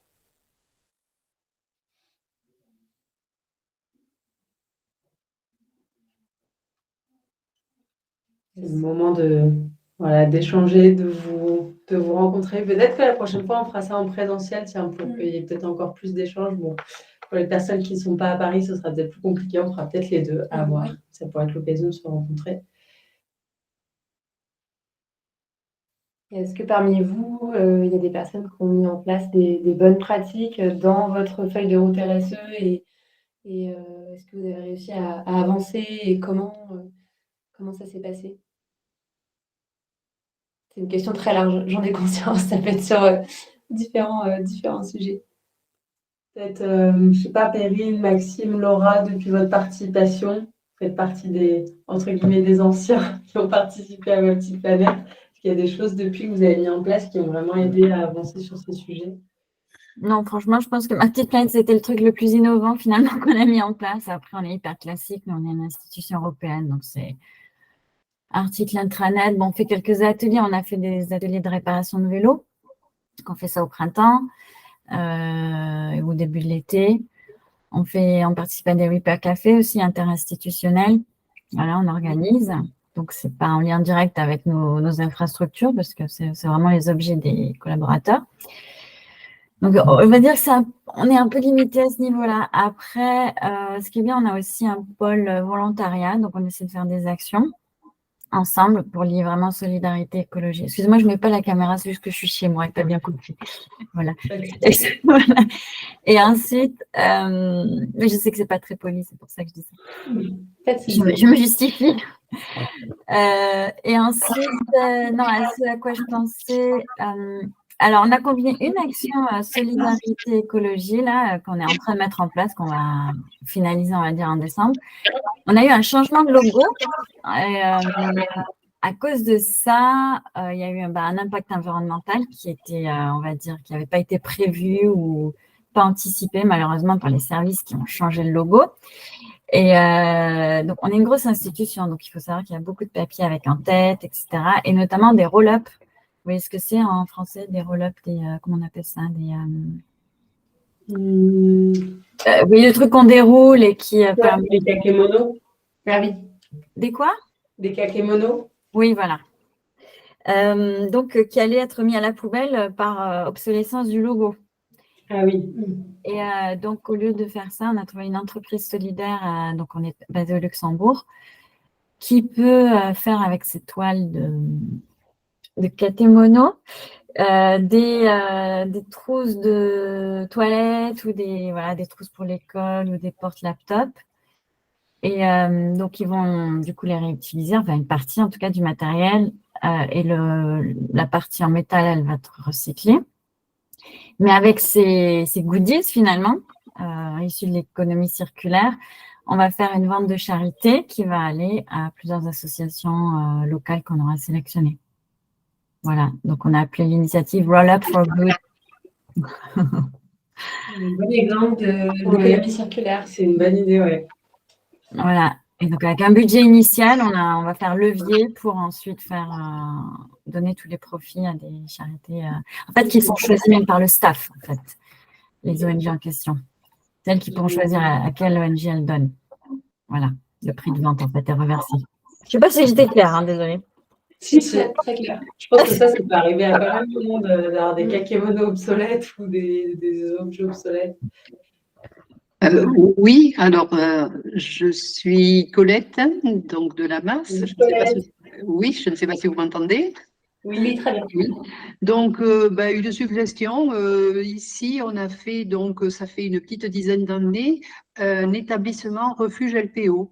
C'est le moment d'échanger, de vous rencontrer. Peut-être que la prochaine fois, on fera ça en présentiel, tiens, pour qu'il y ait peut-être encore plus d'échanges. Bon, pour les personnes qui ne sont pas à Paris, ce sera peut-être plus compliqué. On fera peut-être les deux à voir. Ça pourrait être l'occasion de se rencontrer. Est-ce que parmi vous, il y a des personnes qui ont mis en place des bonnes pratiques dans votre feuille de route RSE et est-ce que vous avez réussi à avancer et comment ça s'est passé? C'est une question très large, j'en ai conscience, ça peut être sur différents sujets. Peut-être, je ne sais pas, Perrine, Maxime, Laura, depuis votre participation, vous faites partie entre guillemets, des anciens qui ont participé à votre petite planète. Est-ce qu'il y a des choses depuis que vous avez mis en place qui ont vraiment aidé à avancer sur ces sujets? Non, franchement, je pense que ma petite planète, c'était le truc le plus innovant finalement qu'on a mis en place. Après, on est hyper classique, mais on est une institution européenne, donc c'est article intranet. Bon, on fait quelques ateliers. On a fait des ateliers de réparation de vélo. On fait ça au printemps et au début de l'été. On participe à des repair cafés aussi interinstitutionnels. Voilà, on organise. Donc, c'est pas en lien direct avec nos infrastructures parce que c'est vraiment les objets des collaborateurs. Donc, on va dire on est un peu limité à ce niveau-là. Après, ce qui est bien, on a aussi un pôle volontariat. Donc, on essaie de faire des actions ensemble pour lier vraiment solidarité, écologie. Excusez-moi, je ne mets pas la caméra, c'est juste que je suis chez moi et tu as bien compris. Voilà. Et ensuite, mais je sais que ce n'est pas très poli, c'est pour ça que je dis ça. Je me justifie. Et ensuite, non, ce à quoi je pensais, alors on a combiné une action solidarité écologie là qu'on est en train de mettre en place, qu'on va finaliser, on va dire, en décembre. On a eu un changement de logo. Et, à cause de ça, il y a eu un impact environnemental qui était, on va dire, qui n'avait pas été prévu ou pas anticipé malheureusement par les services qui ont changé le logo. Et donc, on est une grosse institution, donc il faut savoir qu'il y a beaucoup de papiers avec en tête, etc. Et notamment des roll-up. Vous voyez ce que c'est en français, des roll-up, comment on appelle ça, oui, le truc qu'on déroule et qui permet… Des kakémonos. Ah oui. Des quoi? Des kakémonos. Oui, voilà. Donc, qui allait être mis à la poubelle par obsolescence du logo. Ah oui. Et donc, au lieu de faire ça, on a trouvé une entreprise solidaire, donc on est basé au Luxembourg, qui peut faire avec ces toiles de kakémono des trousses de toilettes ou des trousses pour l'école ou des portes laptop. Et donc, ils vont du coup les réutiliser, enfin une partie en tout cas du matériel, et la partie en métal, elle va être recyclée. Mais avec ces goodies, finalement, issus de l'économie circulaire, on va faire une vente de charité qui va aller à plusieurs associations locales qu'on aura sélectionnées. Voilà, donc on a appelé l'initiative Roll Up for Good. Un bon exemple d'économie circulaire, c'est une bonne idée, ouais. Voilà, et donc avec un budget initial, on va faire levier pour ensuite donner tous les profits à des charités, en fait, qui sont choisies même par le staff, en fait, les ONG en question. Celles qui pourront choisir à quelle ONG elles donnent. Voilà, le prix de vente, en fait, est reversé. Je ne sais pas si j'étais claire, désolée. Si, c'est très clair. Je pense que ça peut arriver à pas mal de monde d'avoir des kakémonos obsolètes ou des objets obsolètes. Oui, alors je suis Colette, donc de la Masse. Oui, je ne sais pas si vous m'entendez. Oui, très bien. Oui. Donc, une suggestion. Ici, on a fait, donc ça fait une petite dizaine d'années, un établissement refuge LPO.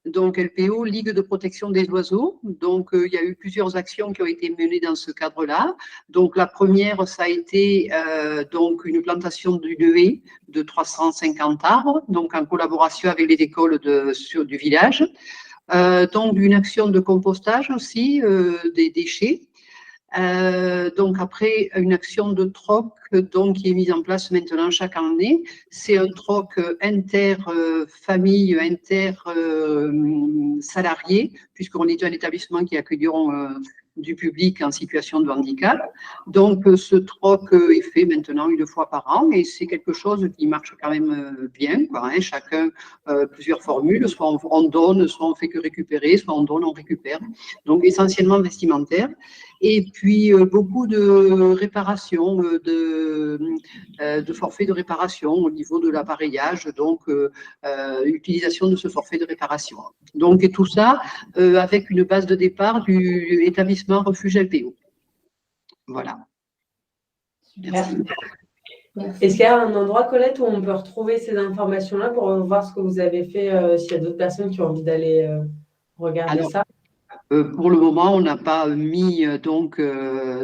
donc LPO, Ligue de protection des oiseaux. Donc, il y a eu plusieurs actions qui ont été menées dans ce cadre-là. Donc, la première, ça a été donc une plantation d'une haie de 350 arbres, donc en collaboration avec les écoles du village. Donc, une action de compostage aussi des déchets. Donc après, une action de troc donc, qui est mise en place maintenant chaque année. C'est un troc inter-famille, inter-salarié, puisqu'on est un établissement qui accueilleront du public en situation de handicap. Donc ce troc est fait maintenant 1 fois par an et c'est quelque chose qui marche quand même bien, quoi, hein. Chacun plusieurs formules, soit on donne, soit on fait que récupérer, soit on donne, on récupère. Donc essentiellement vestimentaire. Et puis beaucoup de réparations, de forfaits de réparation au niveau de l'appareillage, donc utilisation de ce forfait de réparation. Donc et tout ça avec une base de départ du établissement refuge LPO. Voilà. Merci. Est-ce qu'il y a un endroit, Colette, où on peut retrouver ces informations-là pour voir ce que vous avez fait, s'il y a d'autres personnes qui ont envie d'aller regarder ça? Pour le moment, on n'a pas mis donc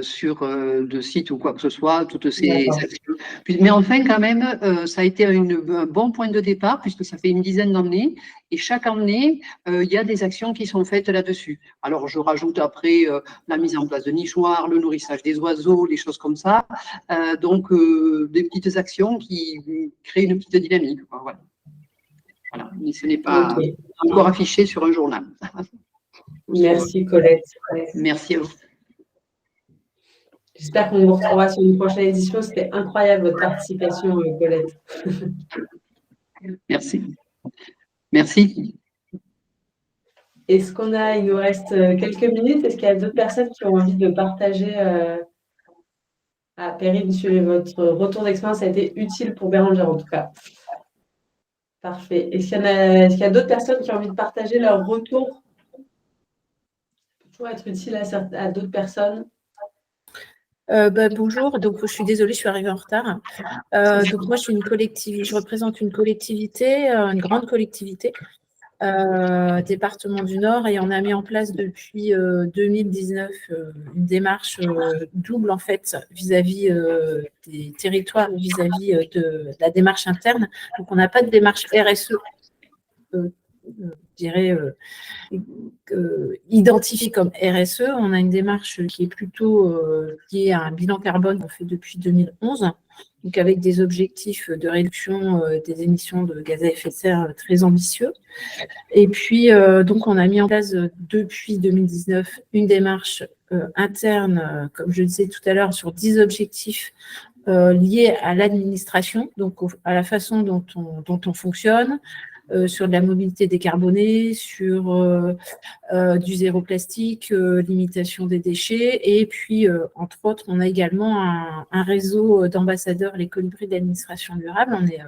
sur de site ou quoi que ce soit toutes ces actions. Mais enfin, quand même, ça a été un bon point de départ puisque ça fait une dizaine d'années et chaque année, il y a des actions qui sont faites là-dessus. Alors, je rajoute après la mise en place de nichoirs, le nourrissage des oiseaux, les choses comme ça. Donc, des petites actions qui créent une petite dynamique. Voilà. Voilà. Mais ce n'est pas encore affiché sur un journal. Merci Colette. Merci à vous. J'espère qu'on vous retrouvera sur une prochaine édition. C'était incroyable votre participation, Colette. Merci. Merci. Il nous reste quelques minutes. Est-ce qu'il y a d'autres personnes qui ont envie de partager Perrine, sur votre retour d'expérience? Ça a été utile pour Bérangère en tout cas. Parfait. Est-ce qu'il y a d'autres personnes qui ont envie de partager leur retour? Toujours être utile à d'autres personnes. Bonjour, donc je suis désolée, je suis arrivée en retard. Donc moi, je représente une collectivité, une grande collectivité, département du Nord, et on a mis en place depuis 2019 une démarche double en fait vis-à-vis des territoires, vis-à-vis de la démarche interne. Donc on n'a pas de démarche RSE. Je dirais, identifié comme RSE. On a une démarche qui est plutôt liée à un bilan carbone qu'on fait depuis 2011, donc avec des objectifs de réduction des émissions de gaz à effet de serre très ambitieux. Et puis, donc, on a mis en place depuis 2019 une démarche interne, comme je disais tout à l'heure, sur 10 objectifs liés à l'administration, donc à la façon dont on fonctionne, sur de la mobilité décarbonée, sur du zéro plastique, limitation des déchets. Et puis, entre autres, on a également un réseau d'ambassadeurs, les colibris de l'administration durable. On est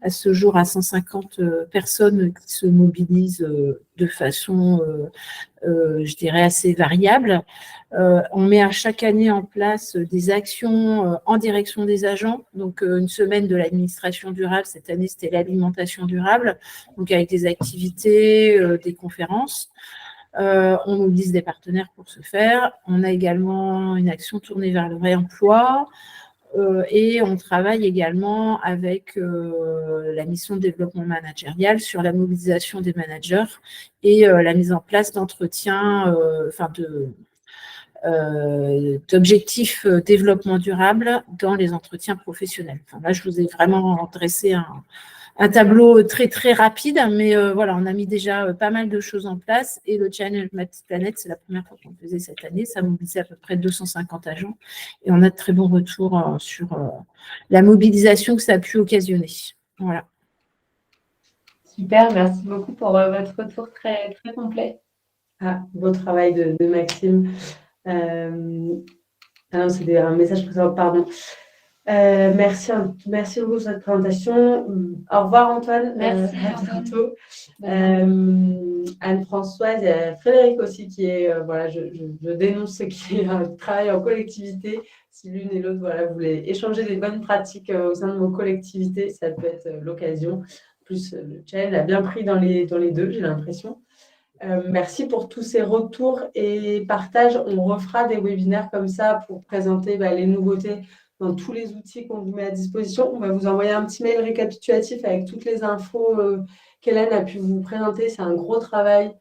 à ce jour à 150 personnes qui se mobilisent de façon, je dirais, assez variable. On met à chaque année en place des actions en direction des agents. Donc, une semaine de l'administration durable, cette année, c'était l'alimentation durable, donc avec des activités, des conférences. On mobilise des partenaires pour ce faire. On a également une action tournée vers le réemploi. Et on travaille également avec la mission de développement managérial sur la mobilisation des managers et la mise en place d'entretiens, d'objectifs développement durable dans les entretiens professionnels. Enfin, là, je vous ai vraiment dressé un tableau très, très rapide, mais voilà, on a mis déjà pas mal de choses en place et le Challenge Ma Petite Planète, c'est la première fois qu'on le faisait cette année, ça mobilisait à peu près 250 agents et on a de très bons retours sur la mobilisation que ça a pu occasionner. Voilà. Super, merci beaucoup pour votre retour très, très complet. Beau travail de Maxime. Non, c'était un message précédent, pardon. Merci beaucoup pour cette présentation. Au revoir Antoine. Merci. À bientôt. Anne-Françoise et Frédéric aussi qui est, voilà, je dénonce ceux qui travaillent en collectivité. Si l'une et l'autre, voilà, voulaient échanger des bonnes pratiques au sein de vos collectivités, ça peut être l'occasion. plus le challenge a bien pris dans les deux, j'ai l'impression. Merci pour tous ces retours et partages. On refera des webinaires comme ça pour présenter les nouveautés dans tous les outils qu'on vous met à disposition. On va vous envoyer un petit mail récapitulatif avec toutes les infos qu'Hélène a pu vous présenter. C'est un gros travail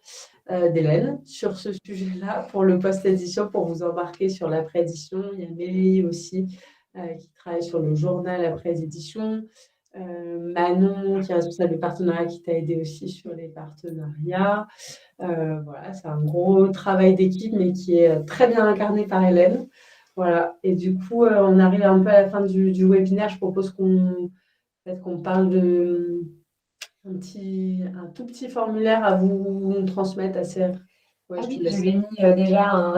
d'Hélène sur ce sujet-là pour le post-édition, pour vous embarquer sur l'après-édition. Il y a Mélie aussi qui travaille sur le journal après-édition. Manon, qui est responsable des partenariats, qui t'a aidé aussi sur les partenariats. Voilà, c'est un gros travail d'équipe, mais qui est très bien incarné par Hélène. Voilà. Et du coup, on arrive un peu à la fin du webinaire. Je propose qu'on parle de un tout petit formulaire à vous transmettre assez. Ouais, j'avais mis déjà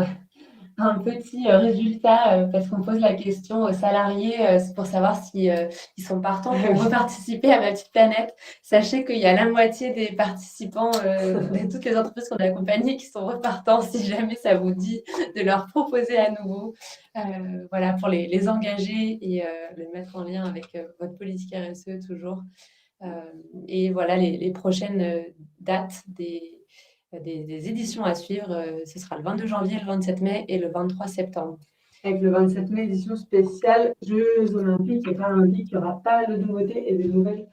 un petit résultat parce qu'on pose la question aux salariés pour savoir si ils sont partants pour reparticiper à Ma Petite Planète. Sachez qu'il y a la moitié des participants de toutes les entreprises qu'on a accompagnées qui sont repartants, si jamais ça vous dit de leur proposer à nouveau, voilà, pour les engager et les mettre en lien avec votre politique RSE toujours. Et voilà les prochaines dates des éditions à suivre, ce sera le 22 janvier, le 27 mai et le 23 septembre. Avec le 27 mai, édition spéciale Jeux Olympiques et Paralympiques, il y aura pas mal de nouveautés et de nouvelles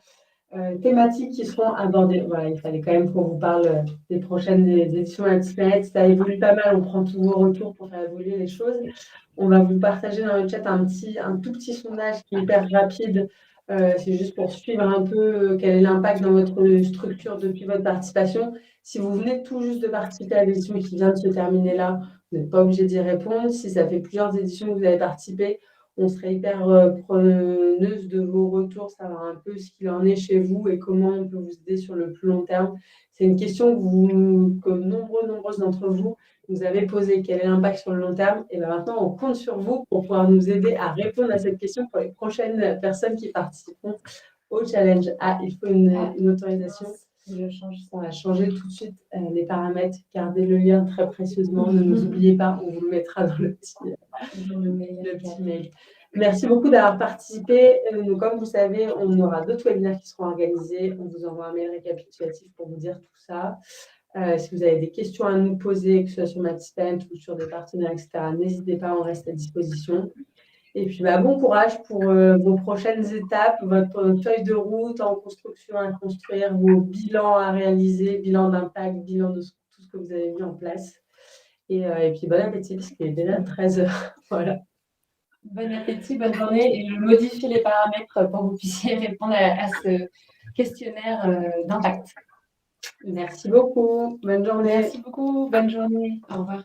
thématiques qui seront abordées. Voilà, il fallait quand même qu'on vous parle des prochaines éditions à Planète. Ça évolue pas mal, on prend tous vos retours pour faire évoluer les choses. On va vous partager dans le chat un tout petit sondage qui est hyper rapide. C'est juste pour suivre un peu quel est l'impact dans votre structure depuis votre participation. Si vous venez tout juste de participer à l'édition qui vient de se terminer là, vous n'êtes pas obligé d'y répondre. Si ça fait plusieurs éditions que vous avez participé, on serait hyper preneuse de vos retours, savoir un peu ce qu'il en est chez vous et comment on peut vous aider sur le plus long terme. C'est une question que nombreuses d'entre vous nous avez posée. Quel est l'impact sur le long terme? Et bien maintenant, on compte sur vous pour pouvoir nous aider à répondre à cette question pour les prochaines personnes qui participeront au challenge. Ah, il faut une autorisation. Je change ça. On va changer tout de suite les paramètres. Gardez le lien très précieusement. Ne nous oubliez pas. On vous le mettra dans le petit mail. Merci beaucoup d'avoir participé. Comme vous savez, on aura d'autres webinaires qui seront organisés. On vous envoie un mail récapitulatif pour vous dire tout ça. Si vous avez des questions à nous poser, que ce soit sur Ma Petite Planète ou sur des partenaires, etc., n'hésitez pas, on reste à disposition. Et puis, bon courage pour vos prochaines étapes, votre feuille de route en construction à construire, vos bilans à réaliser, bilan d'impact, bilan de tout ce que vous avez mis en place. Et puis, bon appétit, parce qu'il est déjà 13h. Voilà. Bon appétit, bonne journée. Et je modifie les paramètres pour que vous puissiez répondre à ce questionnaire d'impact. Merci beaucoup. Bonne journée. Merci beaucoup. Bonne journée. Au revoir.